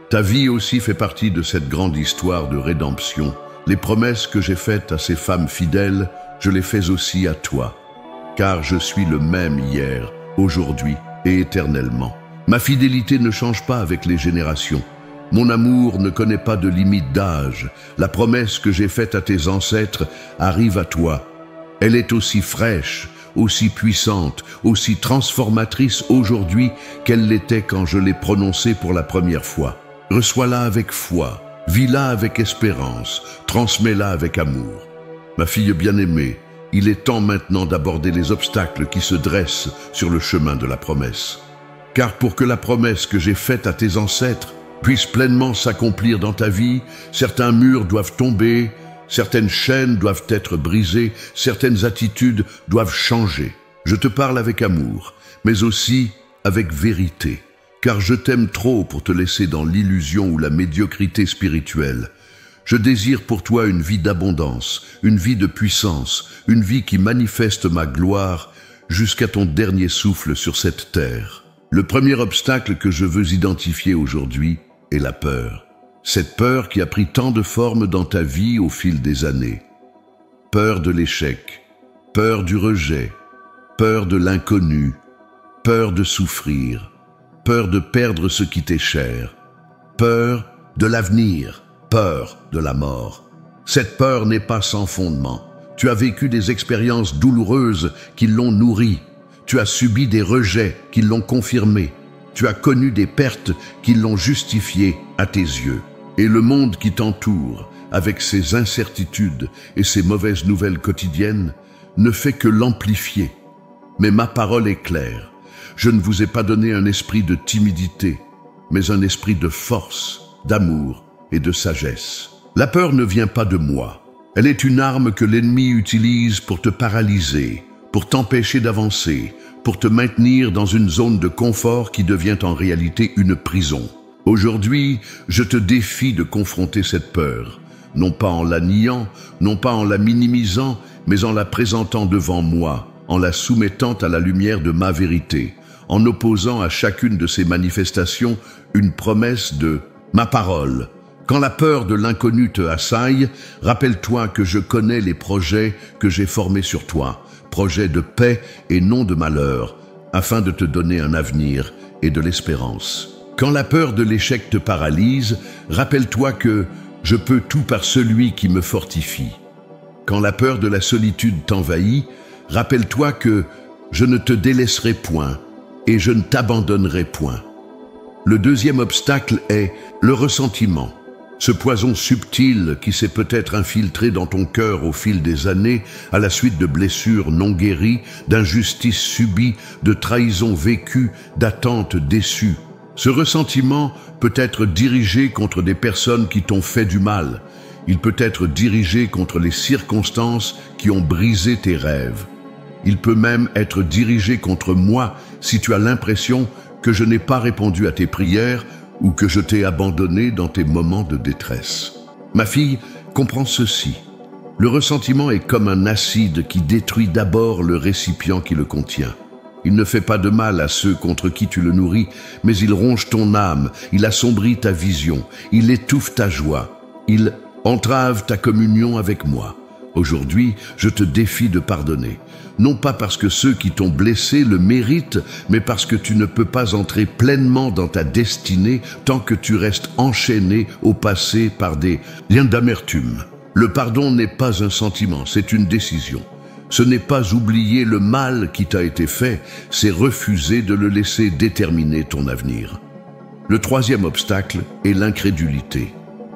Ta vie aussi fait partie de cette grande histoire de rédemption. Les promesses que j'ai faites à ces femmes fidèles, je les fais aussi à toi. Car je suis le même hier, aujourd'hui et éternellement. Ma fidélité ne change pas avec les générations. Mon amour ne connaît pas de limite d'âge. La promesse que j'ai faite à tes ancêtres arrive à toi. Elle est aussi fraîche, aussi puissante, aussi transformatrice aujourd'hui qu'elle l'était quand je l'ai prononcée pour la première fois. Reçois-la avec foi, vis-la avec espérance, transmets-la avec amour. Ma fille bien-aimée, il est temps maintenant d'aborder les obstacles qui se dressent sur le chemin de la promesse. Car pour que la promesse que j'ai faite à tes ancêtres puisse pleinement s'accomplir dans ta vie, certains murs doivent tomber, certaines chaînes doivent être brisées, certaines attitudes doivent changer. Je te parle avec amour, mais aussi avec vérité, car je t'aime trop pour te laisser dans l'illusion ou la médiocrité spirituelle. Je désire pour toi une vie d'abondance, une vie de puissance, une vie qui manifeste ma gloire jusqu'à ton dernier souffle sur cette terre. Le premier obstacle que je veux identifier aujourd'hui est la peur. Cette peur qui a pris tant de formes dans ta vie au fil des années. Peur de l'échec, peur du rejet, peur de l'inconnu, peur de souffrir, peur de perdre ce qui t'est cher, peur de l'avenir, peur de la mort. Cette peur n'est pas sans fondement. Tu as vécu des expériences douloureuses qui l'ont nourrie. Tu as subi des rejets qui l'ont confirmé. Tu as connu des pertes qui l'ont justifié à tes yeux. Et le monde qui t'entoure, avec ses incertitudes et ses mauvaises nouvelles quotidiennes, ne fait que l'amplifier. Mais ma parole est claire. Je ne vous ai pas donné un esprit de timidité, mais un esprit de force, d'amour et de sagesse. La peur ne vient pas de moi. Elle est une arme que l'ennemi utilise pour te paralyser, pour t'empêcher d'avancer, pour te maintenir dans une zone de confort qui devient en réalité une prison. Aujourd'hui, je te défie de confronter cette peur, non pas en la niant, non pas en la minimisant, mais en la présentant devant moi, en la soumettant à la lumière de ma vérité, en opposant à chacune de ces manifestations une promesse de ma parole. Quand la peur de l'inconnu te assaille, rappelle-toi que je connais les projets que j'ai formés sur toi, projets de paix et non de malheur, afin de te donner un avenir et de l'espérance. Quand la peur de l'échec te paralyse, rappelle-toi que je peux tout par celui qui me fortifie. Quand la peur de la solitude t'envahit, rappelle-toi que je ne te délaisserai point et je ne t'abandonnerai point. Le deuxième obstacle est le ressentiment. Ce poison subtil qui s'est peut-être infiltré dans ton cœur au fil des années à la suite de blessures non guéries, d'injustices subies, de trahisons vécues, d'attentes déçues. Ce ressentiment peut être dirigé contre des personnes qui t'ont fait du mal. Il peut être dirigé contre les circonstances qui ont brisé tes rêves. Il peut même être dirigé contre moi si tu as l'impression que je n'ai pas répondu à tes prières ou que je t'ai abandonné dans tes moments de détresse. Ma fille, comprends ceci. Le ressentiment est comme un acide qui détruit d'abord le récipient qui le contient. Il ne fait pas de mal à ceux contre qui tu le nourris, mais il ronge ton âme, il assombrit ta vision, il étouffe ta joie, il entrave ta communion avec moi. Aujourd'hui, je te défie de pardonner. Non pas parce que ceux qui t'ont blessé le méritent, mais parce que tu ne peux pas entrer pleinement dans ta destinée tant que tu restes enchaîné au passé par des liens d'amertume. Le pardon n'est pas un sentiment, c'est une décision. Ce n'est pas oublier le mal qui t'a été fait, c'est refuser de le laisser déterminer ton avenir. Le troisième obstacle est l'incrédulité.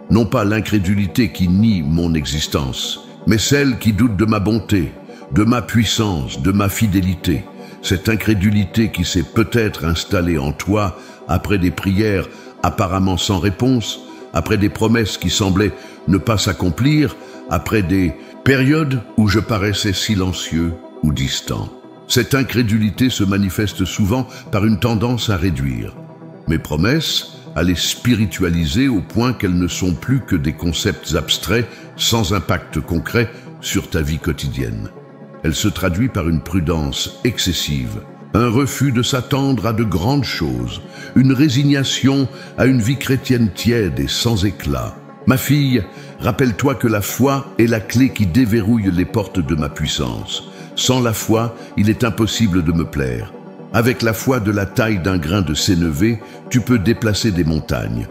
Non pas l'incrédulité qui nie mon existence, mais celle qui doute de ma bonté, de ma puissance, de ma fidélité. Cette incrédulité qui s'est peut-être installée en toi après des prières apparemment sans réponse, après des promesses qui semblaient ne pas s'accomplir, après des périodes où je paraissais silencieux ou distant. Cette incrédulité se manifeste souvent par une tendance à réduire mes promesses, à les spiritualiser au point qu'elles ne sont plus que des concepts abstraits sans impact concret sur ta vie quotidienne. Elle se traduit par une prudence excessive, un refus de s'attendre à de grandes choses, une résignation à une vie chrétienne tiède et sans éclat. Ma fille, rappelle-toi que la foi est la clé qui déverrouille les portes de ma puissance. Sans la foi, il est impossible de me plaire. Avec la foi de la taille d'un grain de sénévé, tu peux déplacer des montagnes.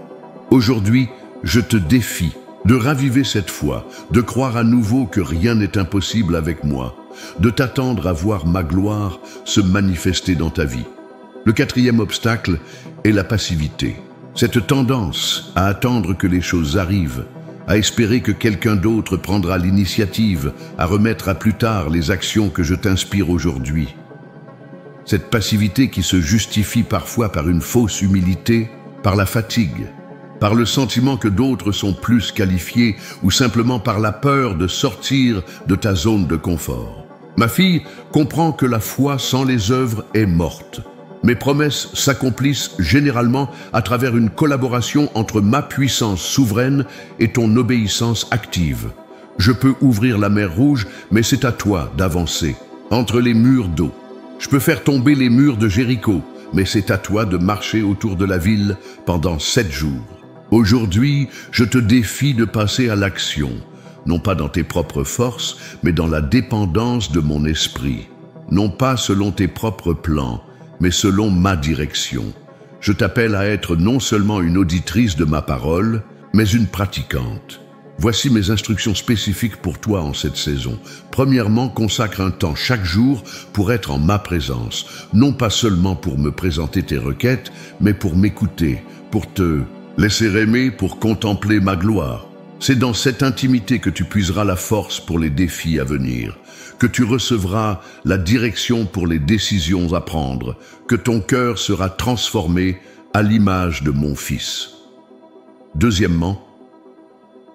Aujourd'hui, je te défie de raviver cette foi, de croire à nouveau que rien n'est impossible avec moi. de t'attendre à voir ma gloire se manifester dans ta vie. Le quatrième obstacle est la passivité. Cette tendance à attendre que les choses arrivent, à espérer que quelqu'un d'autre prendra l'initiative, à remettre à plus tard les actions que je t'inspire aujourd'hui. Cette passivité qui se justifie parfois par une fausse humilité, par la fatigue, par le sentiment que d'autres sont plus qualifiés ou simplement par la peur de sortir de ta zone de confort. Ma fille comprend que la foi sans les œuvres est morte. Mes promesses s'accomplissent généralement à travers une collaboration entre ma puissance souveraine et ton obéissance active. Je peux ouvrir la mer Rouge, mais c'est à toi d'avancer entre les murs d'eau. Je peux faire tomber les murs de Jéricho, mais c'est à toi de marcher autour de la ville pendant 7 jours. Aujourd'hui, je te défie de passer à l'action, non pas dans tes propres forces, mais dans la dépendance de mon esprit. Non pas selon tes propres plans, mais selon ma direction. Je t'appelle à être non seulement une auditrice de ma parole, mais une pratiquante. Voici mes instructions spécifiques pour toi en cette saison. Premièrement, consacre un temps chaque jour pour être en ma présence. Non pas seulement pour me présenter tes requêtes, mais pour m'écouter, pour te laisser aimer, pour contempler ma gloire. C'est dans cette intimité que tu puiseras la force pour les défis à venir, que tu recevras la direction pour les décisions à prendre, que ton cœur sera transformé à l'image de mon Fils. Deuxièmement,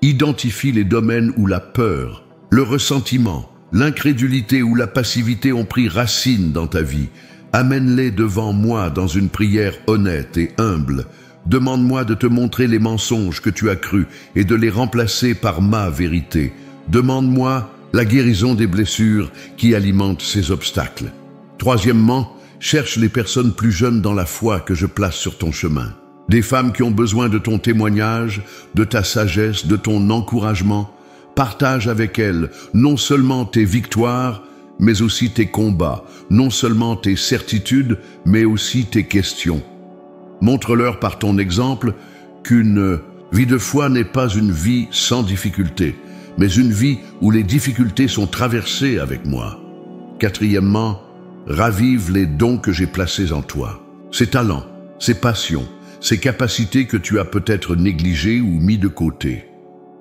identifie les domaines où la peur, le ressentiment, l'incrédulité ou la passivité ont pris racine dans ta vie. Amène-les devant moi dans une prière honnête et humble. Demande-moi de te montrer les mensonges que tu as crus et de les remplacer par ma vérité. Demande-moi la guérison des blessures qui alimentent ces obstacles. Troisièmement, cherche les personnes plus jeunes dans la foi que je place sur ton chemin. Des femmes qui ont besoin de ton témoignage, de ta sagesse, de ton encouragement. Partage avec elles non seulement tes victoires, mais aussi tes combats, non seulement tes certitudes, mais aussi tes questions. Montre-leur par ton exemple qu'une vie de foi n'est pas une vie sans difficultés, mais une vie où les difficultés sont traversées avec moi. Quatrièmement, ravive les dons que j'ai placés en toi. Ces talents, ces passions, ces capacités que tu as peut-être négligées ou mis de côté.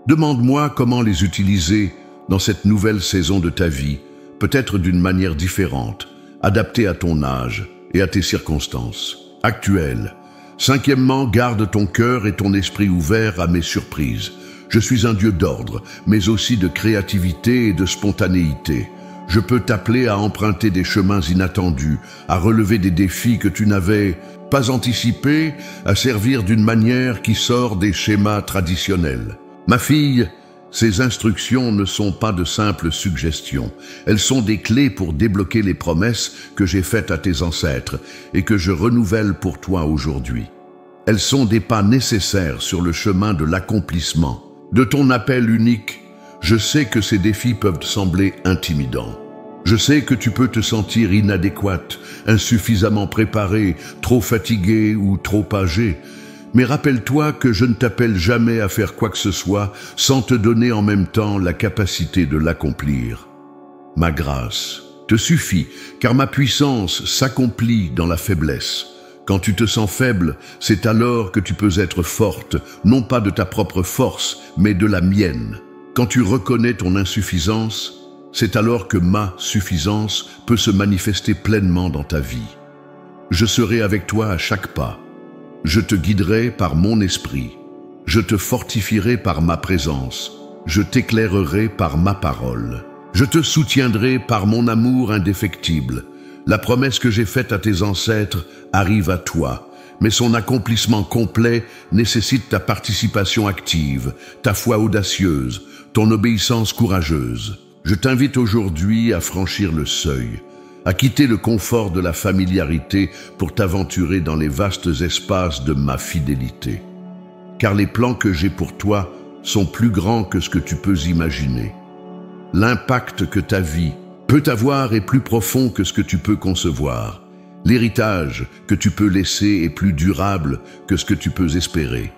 Demande-moi comment les utiliser dans cette nouvelle saison de ta vie, peut-être d'une manière différente, adaptée à ton âge et à tes circonstances actuelles. Cinquièmement, garde ton cœur et ton esprit ouverts à mes surprises. Je suis un Dieu d'ordre, mais aussi de créativité et de spontanéité. Je peux t'appeler à emprunter des chemins inattendus, à relever des défis que tu n'avais pas anticipés, à servir d'une manière qui sort des schémas traditionnels. Ma fille, ces instructions ne sont pas de simples suggestions. Elles sont des clés pour débloquer les promesses que j'ai faites à tes ancêtres et que je renouvelle pour toi aujourd'hui. Elles sont des pas nécessaires sur le chemin de l'accomplissement de ton appel unique. Je sais que ces défis peuvent sembler intimidants. Je sais que tu peux te sentir inadéquate, insuffisamment préparée, trop fatiguée ou trop âgée. Mais rappelle-toi que je ne t'appelle jamais à faire quoi que ce soit sans te donner en même temps la capacité de l'accomplir. Ma grâce te suffit, car ma puissance s'accomplit dans la faiblesse. Quand tu te sens faible, c'est alors que tu peux être forte, non pas de ta propre force, mais de la mienne. Quand tu reconnais ton insuffisance, c'est alors que ma suffisance peut se manifester pleinement dans ta vie. Je serai avec toi à chaque pas. Je te guiderai par mon esprit. Je te fortifierai par ma présence. Je t'éclairerai par ma parole. Je te soutiendrai par mon amour indéfectible. La promesse que j'ai faite à tes ancêtres arrive à toi, mais son accomplissement complet nécessite ta participation active, ta foi audacieuse, ton obéissance courageuse. Je t'invite aujourd'hui à franchir le seuil, à quitter le confort de la familiarité pour t'aventurer dans les vastes espaces de ma fidélité. Car les plans que j'ai pour toi sont plus grands que ce que tu peux imaginer. L'impact que ta vie peut avoir est plus profond que ce que tu peux concevoir. L'héritage que tu peux laisser est plus durable que ce que tu peux espérer.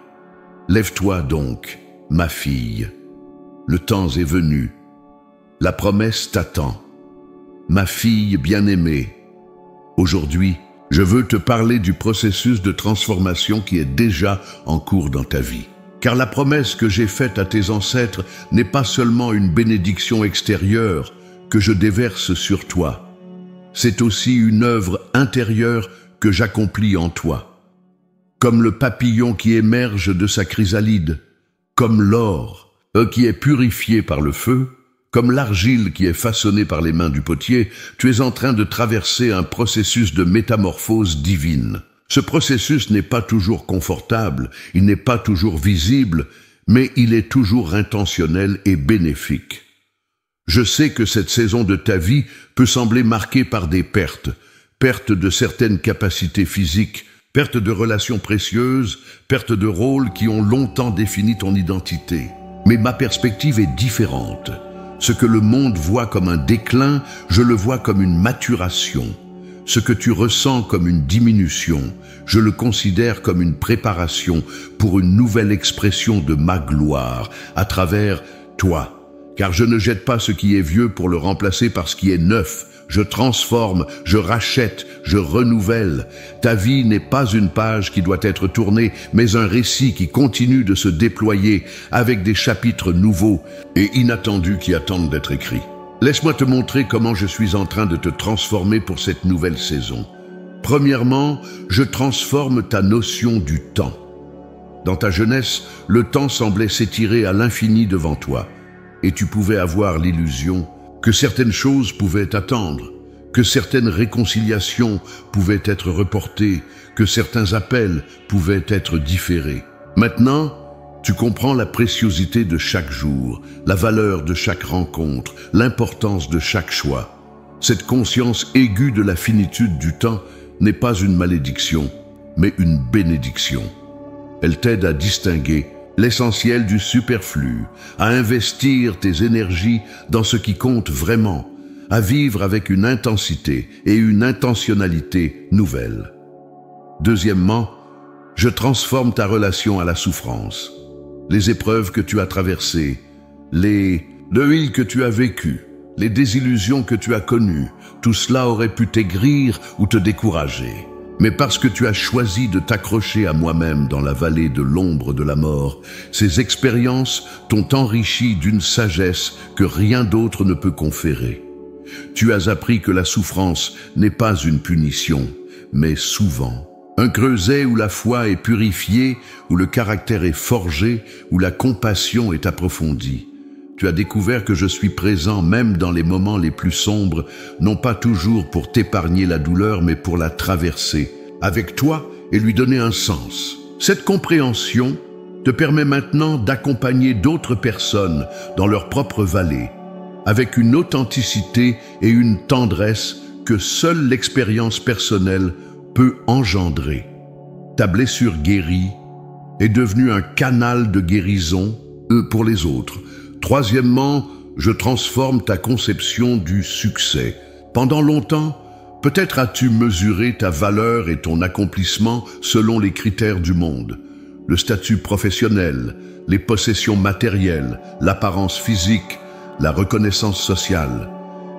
Lève-toi donc, ma fille. Le temps est venu. La promesse t'attend. ma fille bien-aimée. Aujourd'hui, je veux te parler du processus de transformation qui est déjà en cours dans ta vie. Car la promesse que j'ai faite à tes ancêtres n'est pas seulement une bénédiction extérieure que je déverse sur toi. C'est aussi une œuvre intérieure que j'accomplis en toi. Comme le papillon qui émerge de sa chrysalide, comme l'or qui est purifié par le feu, comme l'argile qui est façonnée par les mains du potier, tu es en train de traverser un processus de métamorphose divine. Ce processus n'est pas toujours confortable, il n'est pas toujours visible, mais il est toujours intentionnel et bénéfique. Je sais que cette saison de ta vie peut sembler marquée par des pertes, perte de certaines capacités physiques, perte de relations précieuses, perte de rôles qui ont longtemps défini ton identité. Mais ma perspective est différente. Ce que le monde voit comme un déclin, je le vois comme une maturation. Ce que tu ressens comme une diminution, je le considère comme une préparation pour une nouvelle expression de ma gloire à travers toi. Car je ne jette pas ce qui est vieux pour le remplacer par ce qui est neuf. Je transforme, je rachète, je renouvelle. Ta vie n'est pas une page qui doit être tournée, mais un récit qui continue de se déployer avec des chapitres nouveaux et inattendus qui attendent d'être écrits. Laisse-moi te montrer comment je suis en train de te transformer pour cette nouvelle saison. Premièrement, je transforme ta notion du temps. Dans ta jeunesse, le temps semblait s'étirer à l'infini devant toi, et tu pouvais avoir l'illusion que certaines choses pouvaient attendre, que certaines réconciliations pouvaient être reportées, que certains appels pouvaient être différés. Maintenant, tu comprends la préciosité de chaque jour, la valeur de chaque rencontre, l'importance de chaque choix. Cette conscience aiguë de la finitude du temps n'est pas une malédiction, mais une bénédiction. Elle t'aide à distinguer l'essentiel du superflu, à investir tes énergies dans ce qui compte vraiment, à vivre avec une intensité et une intentionnalité nouvelles. Deuxièmement, je transforme ta relation à la souffrance. Les épreuves que tu as traversées, les deuils que tu as vécus, les désillusions que tu as connues, tout cela aurait pu t'aigrir ou te décourager. Mais parce que tu as choisi de t'accrocher à moi-même dans la vallée de l'ombre de la mort, ces expériences t'ont enrichi d'une sagesse que rien d'autre ne peut conférer. Tu as appris que la souffrance n'est pas une punition, mais souvent un creuset où la foi est purifiée, où le caractère est forgé, où la compassion est approfondie. Tu as découvert que je suis présent même dans les moments les plus sombres, non pas toujours pour t'épargner la douleur, mais pour la traverser avec toi et lui donner un sens. Cette compréhension te permet maintenant d'accompagner d'autres personnes dans leur propre vallée, avec une authenticité et une tendresse que seule l'expérience personnelle peut engendrer. Ta blessure guérie est devenue un canal de guérison pour les autres. Troisièmement, je transforme ta conception du succès. Pendant longtemps, peut-être as-tu mesuré ta valeur et ton accomplissement selon les critères du monde. Le statut professionnel, les possessions matérielles, l'apparence physique, la reconnaissance sociale.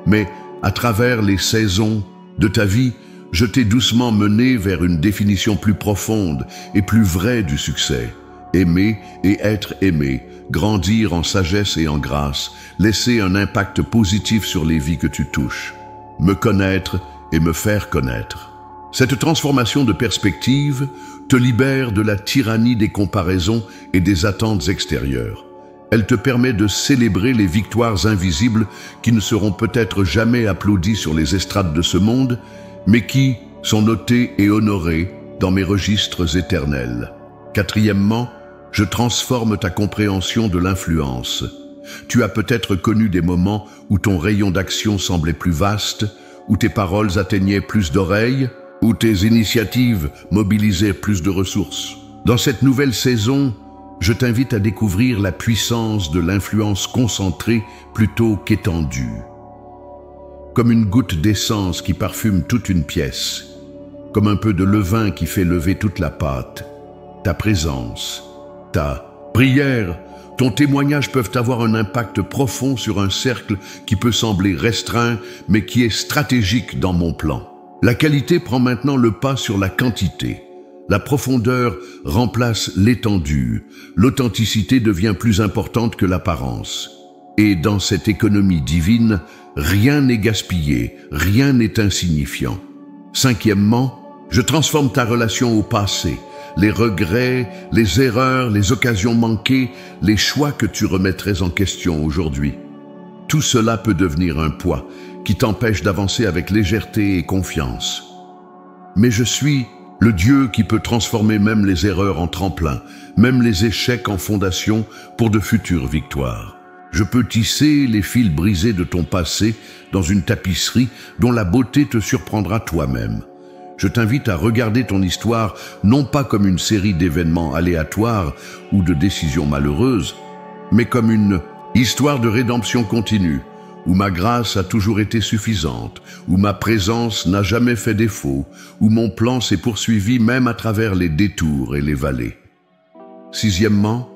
Mais à travers les saisons de ta vie, je t'ai doucement mené vers une définition plus profonde et plus vraie du succès. Aimer et être aimé, grandir en sagesse et en grâce, laisser un impact positif sur les vies que tu touches, me connaître et me faire connaître. Cette transformation de perspective te libère de la tyrannie des comparaisons et des attentes extérieures. Elle te permet de célébrer les victoires invisibles qui ne seront peut-être jamais applaudies sur les estrades de ce monde, mais qui sont notées et honorées dans mes registres éternels. Quatrièmement, je transforme ta compréhension de l'influence. Tu as peut-être connu des moments où ton rayon d'action semblait plus vaste, où tes paroles atteignaient plus d'oreilles, où tes initiatives mobilisaient plus de ressources. Dans cette nouvelle saison, je t'invite à découvrir la puissance de l'influence concentrée plutôt qu'étendue. Comme une goutte d'essence qui parfume toute une pièce, comme un peu de levain qui fait lever toute la pâte, ta présence, ta prière, ton témoignage peuvent avoir un impact profond sur un cercle qui peut sembler restreint, mais qui est stratégique dans mon plan. La qualité prend maintenant le pas sur la quantité. La profondeur remplace l'étendue. L'authenticité devient plus importante que l'apparence. Et dans cette économie divine, rien n'est gaspillé, rien n'est insignifiant. Cinquièmement, je transforme ta relation au passé. Les regrets, les erreurs, les occasions manquées, les choix que tu remettrais en question aujourd'hui. Tout cela peut devenir un poids qui t'empêche d'avancer avec légèreté et confiance. Mais je suis le Dieu qui peut transformer même les erreurs en tremplin, même les échecs en fondation pour de futures victoires. Je peux tisser les fils brisés de ton passé dans une tapisserie dont la beauté te surprendra toi-même. Je t'invite à regarder ton histoire non pas comme une série d'événements aléatoires ou de décisions malheureuses, mais comme une histoire de rédemption continue, où ma grâce a toujours été suffisante, où ma présence n'a jamais fait défaut, où mon plan s'est poursuivi même à travers les détours et les vallées. Sixièmement,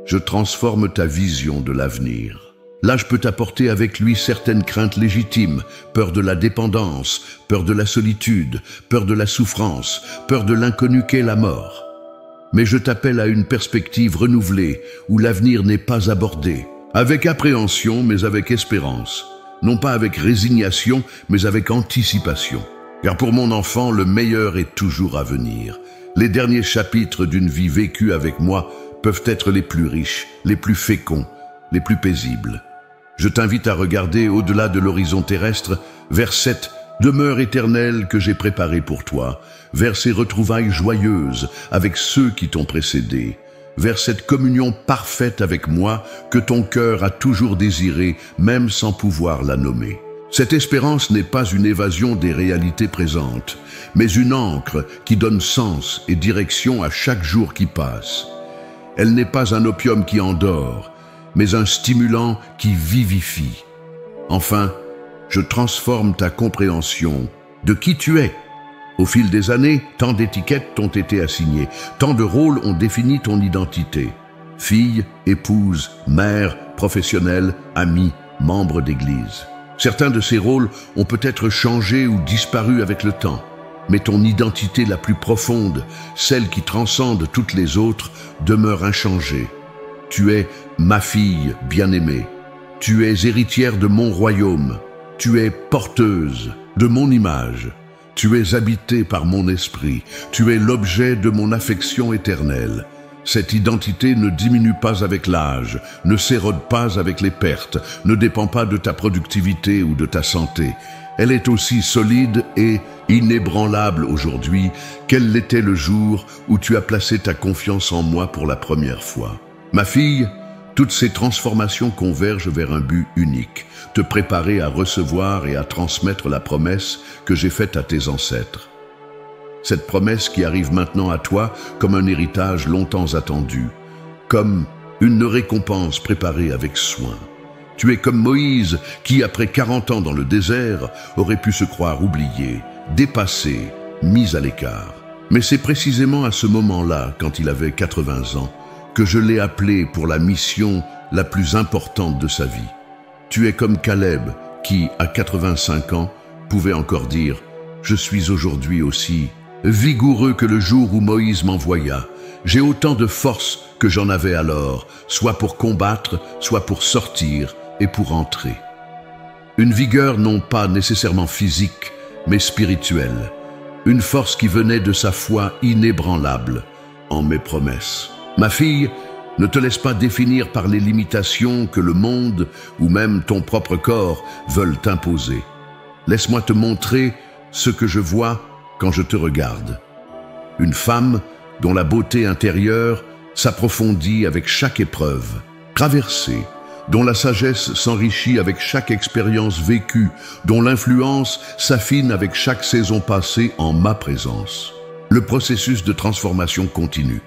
je transforme ta vision de l'avenir. L'âge peut apporter avec lui certaines craintes légitimes, peur de la dépendance, peur de la solitude, peur de la souffrance, peur de l'inconnu qu'est la mort. Mais je t'appelle à une perspective renouvelée, où l'avenir n'est pas abordé, avec appréhension mais avec espérance, non pas avec résignation mais avec anticipation. Car pour mon enfant, le meilleur est toujours à venir. Les derniers chapitres d'une vie vécue avec moi peuvent être les plus riches, les plus féconds, les plus paisibles. Je t'invite à regarder au-delà de l'horizon terrestre vers cette demeure éternelle que j'ai préparée pour toi, vers ces retrouvailles joyeuses avec ceux qui t'ont précédé, vers cette communion parfaite avec moi que ton cœur a toujours désirée, même sans pouvoir la nommer. Cette espérance n'est pas une évasion des réalités présentes, mais une ancre qui donne sens et direction à chaque jour qui passe. Elle n'est pas un opium qui endort, mais un stimulant qui vivifie. Enfin, je transforme ta compréhension de qui tu es. Au fil des années, tant d'étiquettes t'ont été assignées, tant de rôles ont défini ton identité. Fille, épouse, mère, professionnelle, amie, membre d'église. Certains de ces rôles ont peut-être changé ou disparu avec le temps, mais ton identité la plus profonde, celle qui transcende toutes les autres, demeure inchangée. Tu es ma fille bien-aimée. Tu es héritière de mon royaume. Tu es porteuse de mon image. Tu es habitée par mon esprit. Tu es l'objet de mon affection éternelle. Cette identité ne diminue pas avec l'âge, ne s'érode pas avec les pertes, ne dépend pas de ta productivité ou de ta santé. Elle est aussi solide et inébranlable aujourd'hui qu'elle l'était le jour où tu as placé ta confiance en moi pour la première fois. Ma fille, toutes ces transformations convergent vers un but unique, te préparer à recevoir et à transmettre la promesse que j'ai faite à tes ancêtres. Cette promesse qui arrive maintenant à toi comme un héritage longtemps attendu, comme une récompense préparée avec soin. Tu es comme Moïse qui, après 40 ans dans le désert, aurait pu se croire oublié, dépassé, mis à l'écart. Mais c'est précisément à ce moment-là, quand il avait 80 ans, que je l'ai appelé pour la mission la plus importante de sa vie. Tu es comme Caleb qui, à 85 ans, pouvait encore dire « Je suis aujourd'hui aussi vigoureux que le jour où Moïse m'envoya. J'ai autant de force que j'en avais alors, soit pour combattre, soit pour sortir et pour entrer. » Une vigueur non pas nécessairement physique, mais spirituelle. Une force qui venait de sa foi inébranlable en mes promesses. Ma fille, ne te laisse pas définir par les limitations que le monde ou même ton propre corps veulent t'imposer. Laisse-moi te montrer ce que je vois quand je te regarde. Une femme dont la beauté intérieure s'approfondit avec chaque épreuve, traversée, dont la sagesse s'enrichit avec chaque expérience vécue, dont l'influence s'affine avec chaque saison passée en ma présence. Le processus de transformation continue.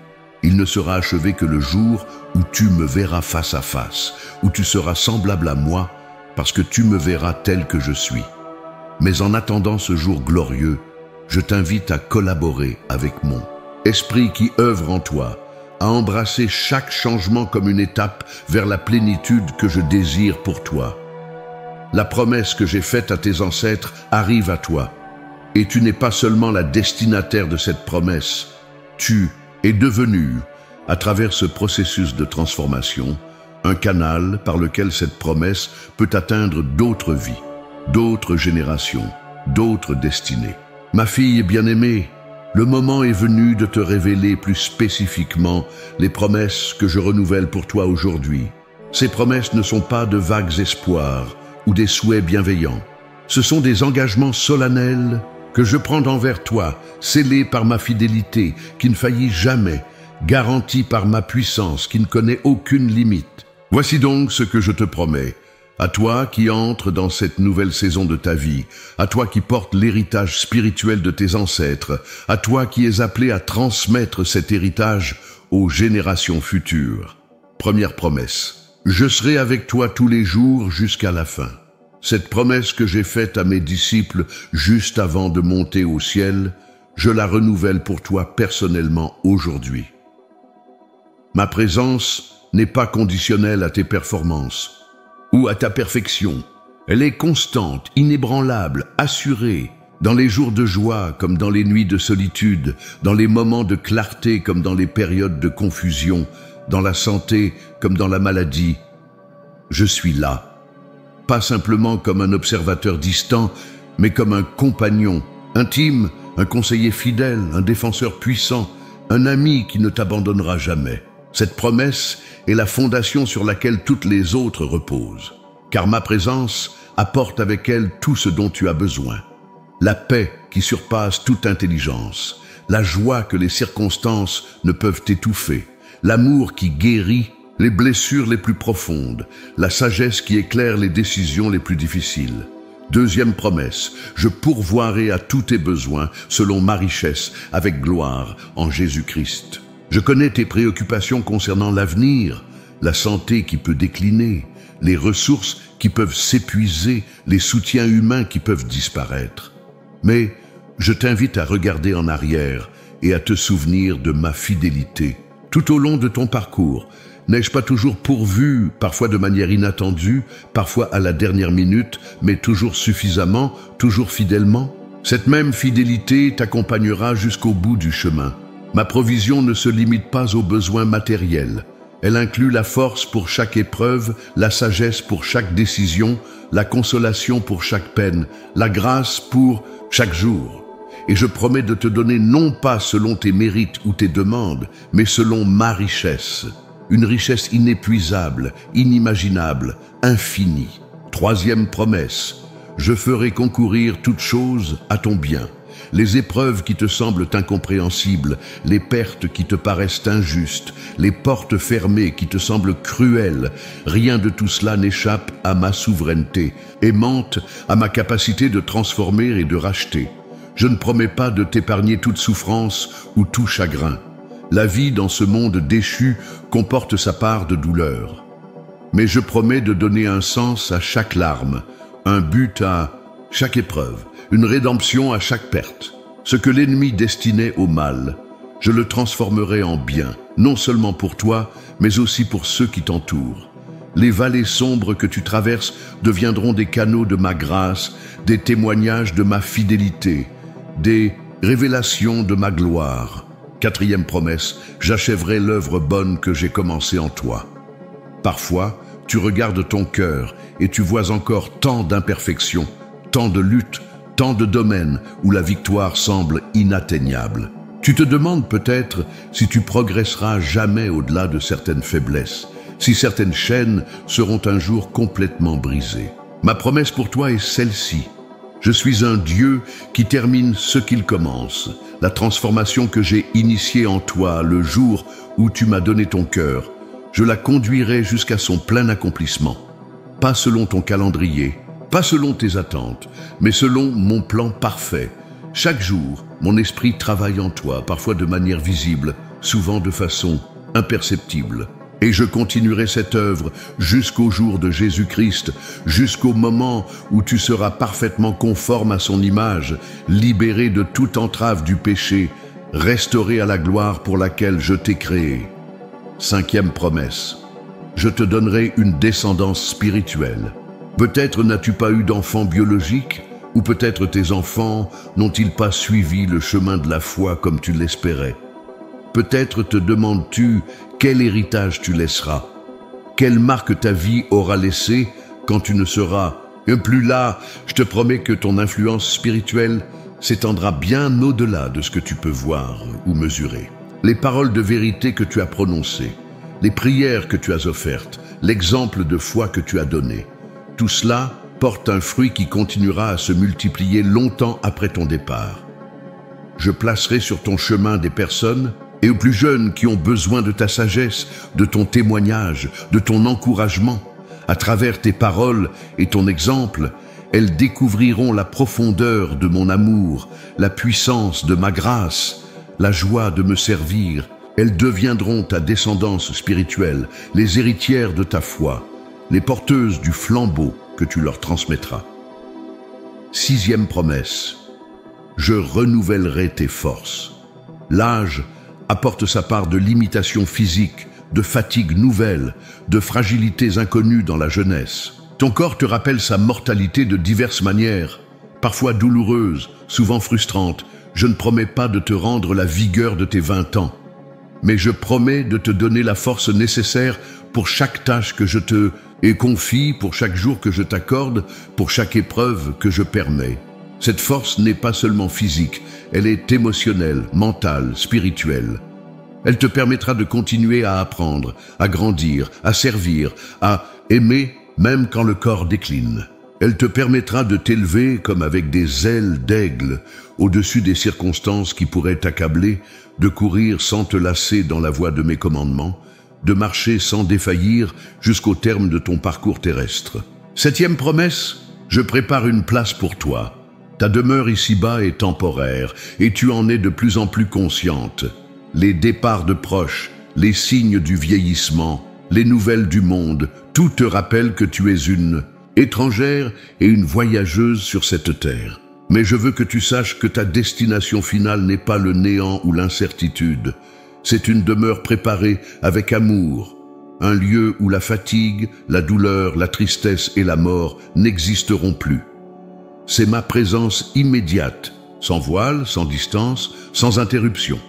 Il ne sera achevé que le jour où tu me verras face à face, où tu seras semblable à moi, parce que tu me verras tel que je suis. Mais en attendant ce jour glorieux, je t'invite à collaborer avec mon esprit qui œuvre en toi, à embrasser chaque changement comme une étape vers la plénitude que je désire pour toi. La promesse que j'ai faite à tes ancêtres arrive à toi. Et tu n'es pas seulement la destinataire de cette promesse, tu es devenu, à travers ce processus de transformation, un canal par lequel cette promesse peut atteindre d'autres vies, d'autres générations, d'autres destinées. Ma fille bien-aimée, le moment est venu de te révéler plus spécifiquement les promesses que je renouvelle pour toi aujourd'hui. Ces promesses ne sont pas de vagues espoirs ou des souhaits bienveillants. Ce sont des engagements solennels que je prends envers toi, scellés par ma fidélité qui ne faillit jamais, garantis par ma puissance qui ne connaît aucune limite. Voici donc ce que je te promets. À toi qui entres dans cette nouvelle saison de ta vie, à toi qui portes l'héritage spirituel de tes ancêtres, à toi qui es appelé à transmettre cet héritage aux générations futures. Première promesse, je serai avec toi tous les jours jusqu'à la fin. Cette promesse que j'ai faite à mes disciples juste avant de monter au ciel, je la renouvelle pour toi personnellement aujourd'hui. Ma présence n'est pas conditionnelle à tes performances ou à ta perfection. Elle est constante, inébranlable, assurée, dans les jours de joie comme dans les nuits de solitude, dans les moments de clarté comme dans les périodes de confusion, dans la santé comme dans la maladie. Je suis là. Pas simplement comme un observateur distant, mais comme un compagnon intime, un conseiller fidèle, un défenseur puissant, un ami qui ne t'abandonnera jamais. Cette promesse est la fondation sur laquelle toutes les autres reposent, car ma présence apporte avec elle tout ce dont tu as besoin. La paix qui surpasse toute intelligence, la joie que les circonstances ne peuvent étouffer, l'amour qui guérit les blessures les plus profondes, la sagesse qui éclaire les décisions les plus difficiles. Deuxième promesse, je pourvoirai à tous tes besoins selon ma richesse avec gloire en Jésus-Christ. Je connais tes préoccupations concernant l'avenir, la santé qui peut décliner, les ressources qui peuvent s'épuiser, les soutiens humains qui peuvent disparaître. Mais je t'invite à regarder en arrière et à te souvenir de ma fidélité. Tout au long de ton parcours, n'ai-je pas toujours pourvu, parfois de manière inattendue, parfois à la dernière minute, mais toujours suffisamment, toujours fidèlement? Cette même fidélité t'accompagnera jusqu'au bout du chemin. Ma provision ne se limite pas aux besoins matériels. Elle inclut la force pour chaque épreuve, la sagesse pour chaque décision, la consolation pour chaque peine, la grâce pour chaque jour. Et je promets de te donner non pas selon tes mérites ou tes demandes, mais selon ma richesse. Une richesse inépuisable, inimaginable, infinie. Troisième promesse, je ferai concourir toutes choses à ton bien. Les épreuves qui te semblent incompréhensibles, les pertes qui te paraissent injustes, les portes fermées qui te semblent cruelles, rien de tout cela n'échappe à ma souveraineté, aimante à ma capacité de transformer et de racheter. Je ne promets pas de t'épargner toute souffrance ou tout chagrin. La vie dans ce monde déchu comporte sa part de douleur. Mais je promets de donner un sens à chaque larme, un but à chaque épreuve, une rédemption à chaque perte. Ce que l'ennemi destinait au mal, je le transformerai en bien, non seulement pour toi, mais aussi pour ceux qui t'entourent. Les vallées sombres que tu traverses deviendront des canaux de ma grâce, des témoignages de ma fidélité, des révélations de ma gloire. Quatrième promesse, j'achèverai l'œuvre bonne que j'ai commencée en toi. Parfois, tu regardes ton cœur et tu vois encore tant d'imperfections, tant de luttes, tant de domaines où la victoire semble inatteignable. Tu te demandes peut-être si tu progresseras jamais au-delà de certaines faiblesses, si certaines chaînes seront un jour complètement brisées. Ma promesse pour toi est celle-ci. Je suis un Dieu qui termine ce qu'il commence. La transformation que j'ai initiée en toi le jour où tu m'as donné ton cœur, je la conduirai jusqu'à son plein accomplissement. Pas selon ton calendrier, pas selon tes attentes, mais selon mon plan parfait. Chaque jour, mon esprit travaille en toi, parfois de manière visible, souvent de façon imperceptible. Et je continuerai cette œuvre jusqu'au jour de Jésus-Christ, jusqu'au moment où tu seras parfaitement conforme à son image, libéré de toute entrave du péché, restauré à la gloire pour laquelle je t'ai créé. 5e promesse. Je te donnerai une descendance spirituelle. Peut-être n'as-tu pas eu d'enfant biologique, ou peut-être tes enfants n'ont-ils pas suivi le chemin de la foi comme tu l'espérais. Peut-être te demandes-tu quel héritage tu laisseras, quelle marque ta vie aura laissé quand tu ne seras plus là. Je te promets que ton influence spirituelle s'étendra bien au-delà de ce que tu peux voir ou mesurer. Les paroles de vérité que tu as prononcées, les prières que tu as offertes, l'exemple de foi que tu as donné, tout cela porte un fruit qui continuera à se multiplier longtemps après ton départ. Je placerai sur ton chemin des personnes, et aux plus jeunes qui ont besoin de ta sagesse, de ton témoignage, de ton encouragement. À travers tes paroles et ton exemple, elles découvriront la profondeur de mon amour, la puissance de ma grâce, la joie de me servir. Elles deviendront ta descendance spirituelle, les héritières de ta foi, les porteuses du flambeau que tu leur transmettras. 6e promesse. Je renouvellerai tes forces. L'âge apporte sa part de limitations physiques, de fatigues nouvelles, de fragilités inconnues dans la jeunesse. Ton corps te rappelle sa mortalité de diverses manières, parfois douloureuses, souvent frustrantes. Je ne promets pas de te rendre la vigueur de tes 20 ans, mais je promets de te donner la force nécessaire pour chaque tâche que je te confie, pour chaque jour que je t'accorde, pour chaque épreuve que je permets. Cette force n'est pas seulement physique, elle est émotionnelle, mentale, spirituelle. Elle te permettra de continuer à apprendre, à grandir, à servir, à aimer même quand le corps décline. Elle te permettra de t'élever comme avec des ailes d'aigle au-dessus des circonstances qui pourraient t'accabler, de courir sans te lasser dans la voie de mes commandements, de marcher sans défaillir jusqu'au terme de ton parcours terrestre. 7e promesse, je prépare une place pour toi. Ta demeure ici-bas est temporaire et tu en es de plus en plus consciente. Les départs de proches, les signes du vieillissement, les nouvelles du monde, tout te rappelle que tu es une étrangère et une voyageuse sur cette terre. Mais je veux que tu saches que ta destination finale n'est pas le néant ou l'incertitude. C'est une demeure préparée avec amour, un lieu où la fatigue, la douleur, la tristesse et la mort n'existeront plus. C'est ma présence immédiate, sans voile, sans distance, sans interruption.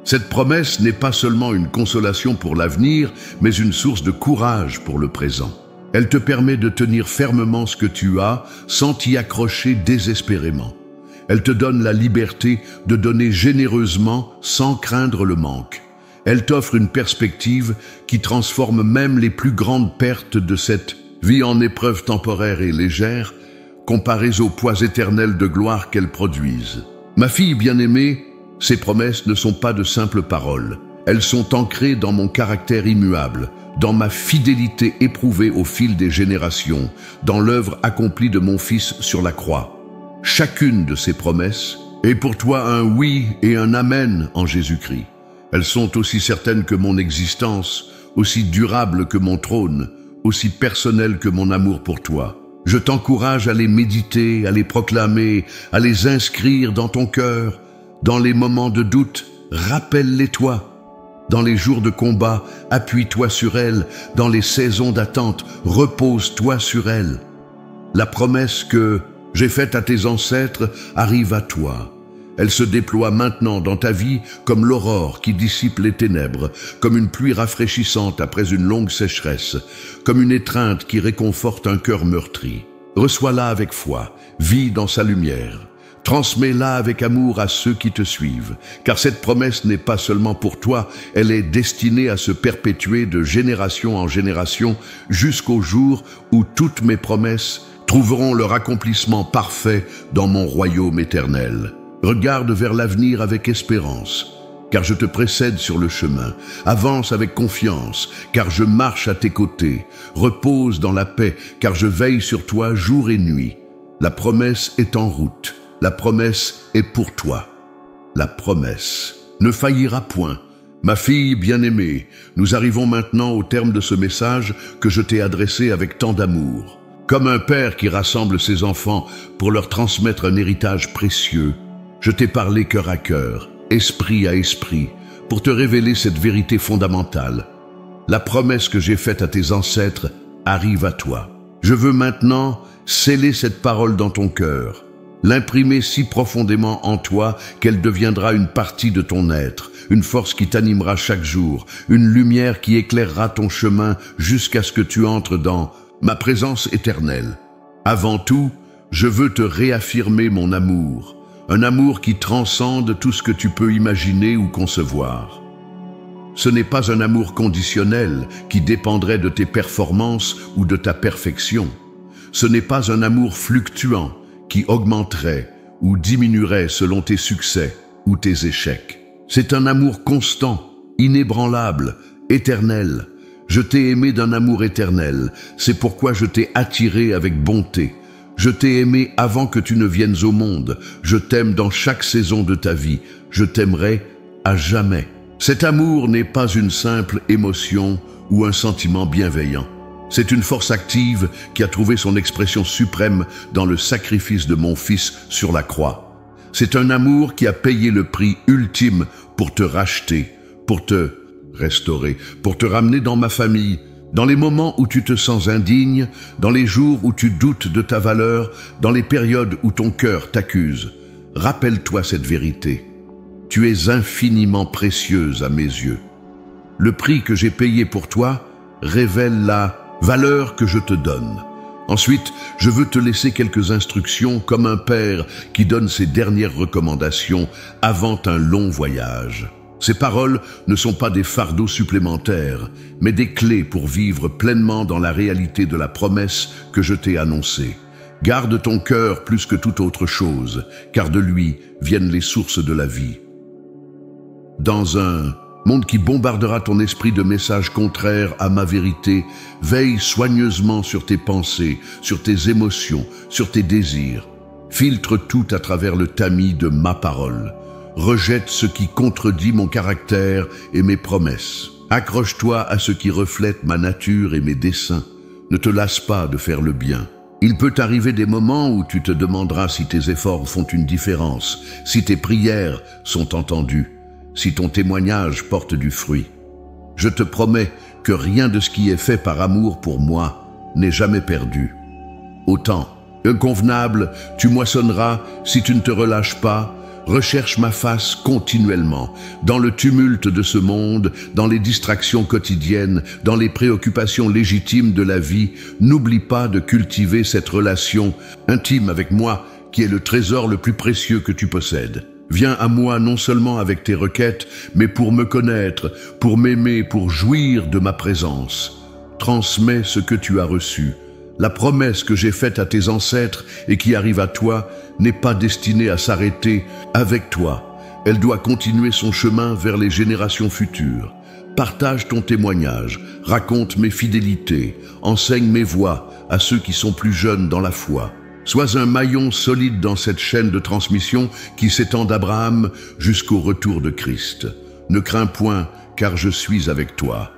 Cette promesse n'est pas seulement une consolation pour l'avenir, mais une source de courage pour le présent. Elle te permet de tenir fermement ce que tu as, sans t'y accrocher désespérément. Elle te donne la liberté de donner généreusement, sans craindre le manque. Elle t'offre une perspective qui transforme même les plus grandes pertes de cette vie en épreuve temporaire et légère, comparées aux poids éternels de gloire qu'elles produisent. Ma fille bien-aimée, ces promesses ne sont pas de simples paroles. Elles sont ancrées dans mon caractère immuable, dans ma fidélité éprouvée au fil des générations, dans l'œuvre accomplie de mon Fils sur la croix. Chacune de ces promesses est pour toi un oui et un amen en Jésus-Christ. Elles sont aussi certaines que mon existence, aussi durables que mon trône, aussi personnelles que mon amour pour toi. Je t'encourage à les méditer, à les proclamer, à les inscrire dans ton cœur. Dans les moments de doute, rappelle-les-toi. Dans les jours de combat, appuie-toi sur elles. Dans les saisons d'attente, repose-toi sur elles. La promesse que j'ai faite à tes ancêtres arrive à toi. Elle se déploie maintenant dans ta vie comme l'aurore qui dissipe les ténèbres, comme une pluie rafraîchissante après une longue sécheresse, comme une étreinte qui réconforte un cœur meurtri. Reçois-la avec foi, vis dans sa lumière. Transmets-la avec amour à ceux qui te suivent, car cette promesse n'est pas seulement pour toi, elle est destinée à se perpétuer de génération en génération jusqu'au jour où toutes mes promesses trouveront leur accomplissement parfait dans mon royaume éternel. Regarde vers l'avenir avec espérance, car je te précède sur le chemin. Avance avec confiance, car je marche à tes côtés. Repose dans la paix, car je veille sur toi jour et nuit. La promesse est en route. La promesse est pour toi. La promesse ne faillira point. Ma fille bien-aimée, nous arrivons maintenant au terme de ce message que je t'ai adressé avec tant d'amour. Comme un père qui rassemble ses enfants pour leur transmettre un héritage précieux, je t'ai parlé cœur à cœur, esprit à esprit, pour te révéler cette vérité fondamentale. La promesse que j'ai faite à tes ancêtres arrive à toi. Je veux maintenant sceller cette parole dans ton cœur, l'imprimer si profondément en toi qu'elle deviendra une partie de ton être, une force qui t'animera chaque jour, une lumière qui éclairera ton chemin jusqu'à ce que tu entres dans ma présence éternelle. Avant tout, je veux te réaffirmer mon amour, un amour qui transcende tout ce que tu peux imaginer ou concevoir. Ce n'est pas un amour conditionnel qui dépendrait de tes performances ou de ta perfection. Ce n'est pas un amour fluctuant qui augmenterait ou diminuerait selon tes succès ou tes échecs. C'est un amour constant, inébranlable, éternel. Je t'ai aimé d'un amour éternel, c'est pourquoi je t'ai attiré avec bonté. Je t'ai aimé avant que tu ne viennes au monde. Je t'aime dans chaque saison de ta vie. Je t'aimerai à jamais. Cet amour n'est pas une simple émotion ou un sentiment bienveillant. C'est une force active qui a trouvé son expression suprême dans le sacrifice de mon Fils sur la croix. C'est un amour qui a payé le prix ultime pour te racheter, pour te restaurer, pour te ramener dans ma famille, dans les moments où tu te sens indigne, dans les jours où tu doutes de ta valeur, dans les périodes où ton cœur t'accuse. Rappelle-toi cette vérité. Tu es infiniment précieuse à mes yeux. Le prix que j'ai payé pour toi révèle la valeur que je te donne. Ensuite, je veux te laisser quelques instructions comme un père qui donne ses dernières recommandations avant un long voyage. Ces paroles ne sont pas des fardeaux supplémentaires, mais des clés pour vivre pleinement dans la réalité de la promesse que je t'ai annoncée. Garde ton cœur plus que toute autre chose, car de lui viennent les sources de la vie. Dans un monde qui bombardera ton esprit de messages contraires à ma vérité, veille soigneusement sur tes pensées, sur tes émotions, sur tes désirs. Filtre tout à travers le tamis de ma parole. Rejette ce qui contredit mon caractère et mes promesses. Accroche-toi à ce qui reflète ma nature et mes desseins. Ne te lasse pas de faire le bien. Il peut arriver des moments où tu te demanderas si tes efforts font une différence, si tes prières sont entendues, si ton témoignage porte du fruit. Je te promets que rien de ce qui est fait par amour pour moi n'est jamais perdu. Au temps inconvenable, tu moissonneras si tu ne te relâches pas. Recherche ma face continuellement, dans le tumulte de ce monde, dans les distractions quotidiennes, dans les préoccupations légitimes de la vie. N'oublie pas de cultiver cette relation intime avec moi, qui est le trésor le plus précieux que tu possèdes. Viens à moi non seulement avec tes requêtes, mais pour me connaître, pour m'aimer, pour jouir de ma présence. Transmets ce que tu as reçu. La promesse que j'ai faite à tes ancêtres et qui arrive à toi n'est pas destinée à s'arrêter avec toi. Elle doit continuer son chemin vers les générations futures. Partage ton témoignage, raconte mes fidélités, enseigne mes voies à ceux qui sont plus jeunes dans la foi. Sois un maillon solide dans cette chaîne de transmission qui s'étend d'Abraham jusqu'au retour de Christ. Ne crains point, car je suis avec toi.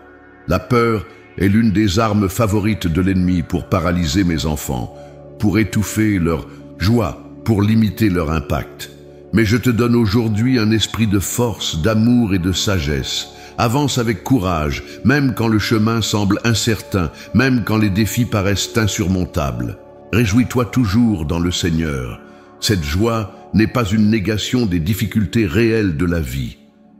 La peur est l'une des armes favorites de l'ennemi pour paralyser mes enfants, pour étouffer leur joie, pour limiter leur impact. Mais je te donne aujourd'hui un esprit de force, d'amour et de sagesse. Avance avec courage, même quand le chemin semble incertain, même quand les défis paraissent insurmontables. Réjouis-toi toujours dans le Seigneur. Cette joie n'est pas une négation des difficultés réelles de la vie.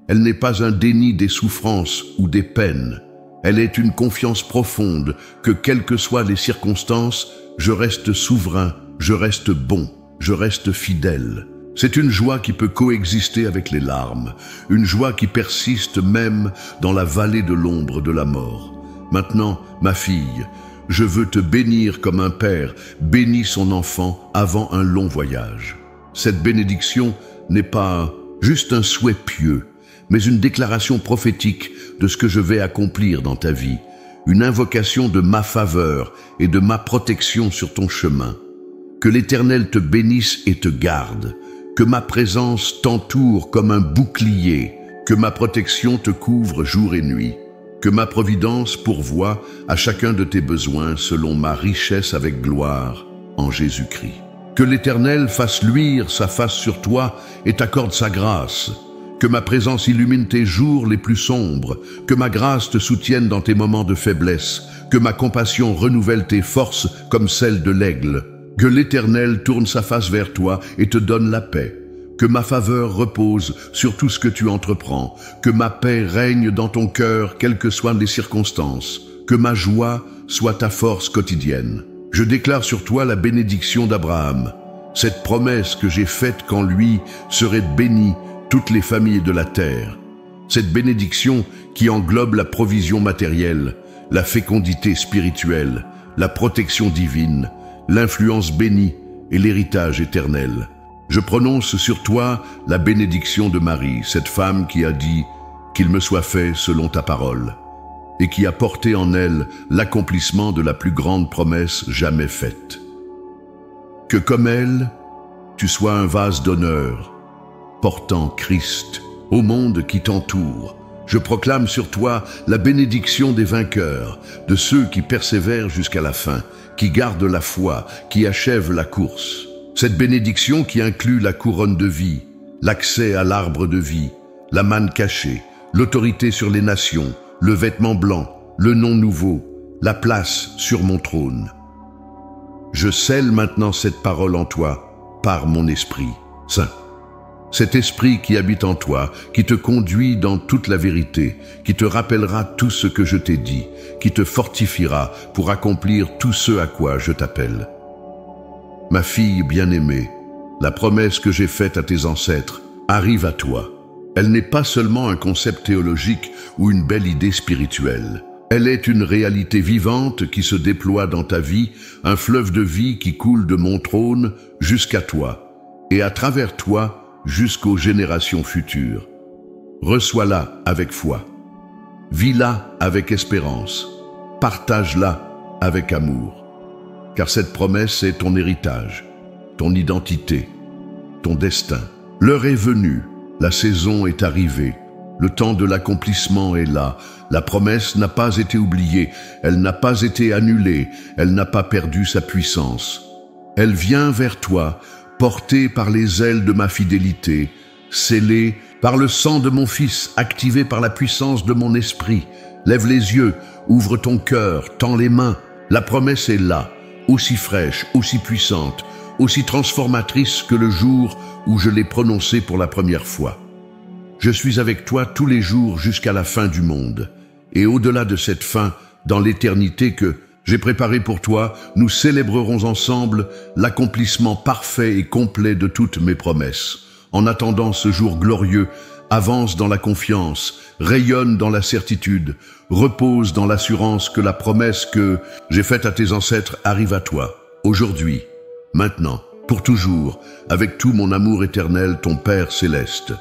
Elle n'est pas un déni des souffrances ou des peines. Elle est une confiance profonde que, quelles que soient les circonstances, je reste souverain, je reste bon, je reste fidèle. C'est une joie qui peut coexister avec les larmes, une joie qui persiste même dans la vallée de l'ombre de la mort. Maintenant, ma fille, je veux te bénir comme un père bénit son enfant avant un long voyage. Cette bénédiction n'est pas juste un souhait pieux, mais une déclaration prophétique de ce que je vais accomplir dans ta vie, une invocation de ma faveur et de ma protection sur ton chemin. Que l'Éternel te bénisse et te garde, que ma présence t'entoure comme un bouclier, que ma protection te couvre jour et nuit, que ma providence pourvoie à chacun de tes besoins selon ma richesse avec gloire en Jésus-Christ. Que l'Éternel fasse luire sa face sur toi et t'accorde sa grâce. que ma présence illumine tes jours les plus sombres, que ma grâce te soutienne dans tes moments de faiblesse, que ma compassion renouvelle tes forces comme celle de l'aigle, que l'Éternel tourne sa face vers toi et te donne la paix, que ma faveur repose sur tout ce que tu entreprends, que ma paix règne dans ton cœur quelles que soient les circonstances, que ma joie soit ta force quotidienne. Je déclare sur toi la bénédiction d'Abraham, cette promesse que j'ai faite qu'en lui seraient bénies toutes les familles de la terre. Cette bénédiction qui englobe la provision matérielle, la fécondité spirituelle, la protection divine, l'influence bénie et l'héritage éternel. Je prononce sur toi la bénédiction de Marie, cette femme qui a dit « Qu'il me soit fait selon ta parole » et qui a porté en elle l'accomplissement de la plus grande promesse jamais faite. Que comme elle, tu sois un vase d'honneur, portant Christ au monde qui t'entoure. Je proclame sur toi la bénédiction des vainqueurs, de ceux qui persévèrent jusqu'à la fin, qui gardent la foi, qui achèvent la course. Cette bénédiction qui inclut la couronne de vie, l'accès à l'arbre de vie, la manne cachée, l'autorité sur les nations, le vêtement blanc, le nom nouveau, la place sur mon trône. Je scelle maintenant cette parole en toi par mon Esprit Saint. Cet esprit qui habite en toi, qui te conduit dans toute la vérité, qui te rappellera tout ce que je t'ai dit, qui te fortifiera pour accomplir tout ce à quoi je t'appelle. Ma fille bien-aimée, la promesse que j'ai faite à tes ancêtres arrive à toi. Elle n'est pas seulement un concept théologique ou une belle idée spirituelle. Elle est une réalité vivante qui se déploie dans ta vie, un fleuve de vie qui coule de mon trône jusqu'à toi, et à travers toi, jusqu'aux générations futures. Reçois-la avec foi. Vis-la avec espérance. Partage-la avec amour. Car cette promesse est ton héritage, ton identité, ton destin. L'heure est venue, la saison est arrivée, le temps de l'accomplissement est là. La promesse n'a pas été oubliée, elle n'a pas été annulée, elle n'a pas perdu sa puissance. Elle vient vers toi, portée par les ailes de ma fidélité, scellée par le sang de mon Fils, activée par la puissance de mon esprit. Lève les yeux, ouvre ton cœur, tends les mains. La promesse est là, aussi fraîche, aussi puissante, aussi transformatrice que le jour où je l'ai prononcée pour la première fois. Je suis avec toi tous les jours jusqu'à la fin du monde. Et au-delà de cette fin, dans l'éternité que j'ai préparée pour toi, nous célébrerons ensemble l'accomplissement parfait et complet de toutes mes promesses. En attendant ce jour glorieux, avance dans la confiance, rayonne dans la certitude, repose dans l'assurance que la promesse que j'ai faite à tes ancêtres arrive à toi, aujourd'hui, maintenant, pour toujours, avec tout mon amour éternel, ton Père céleste.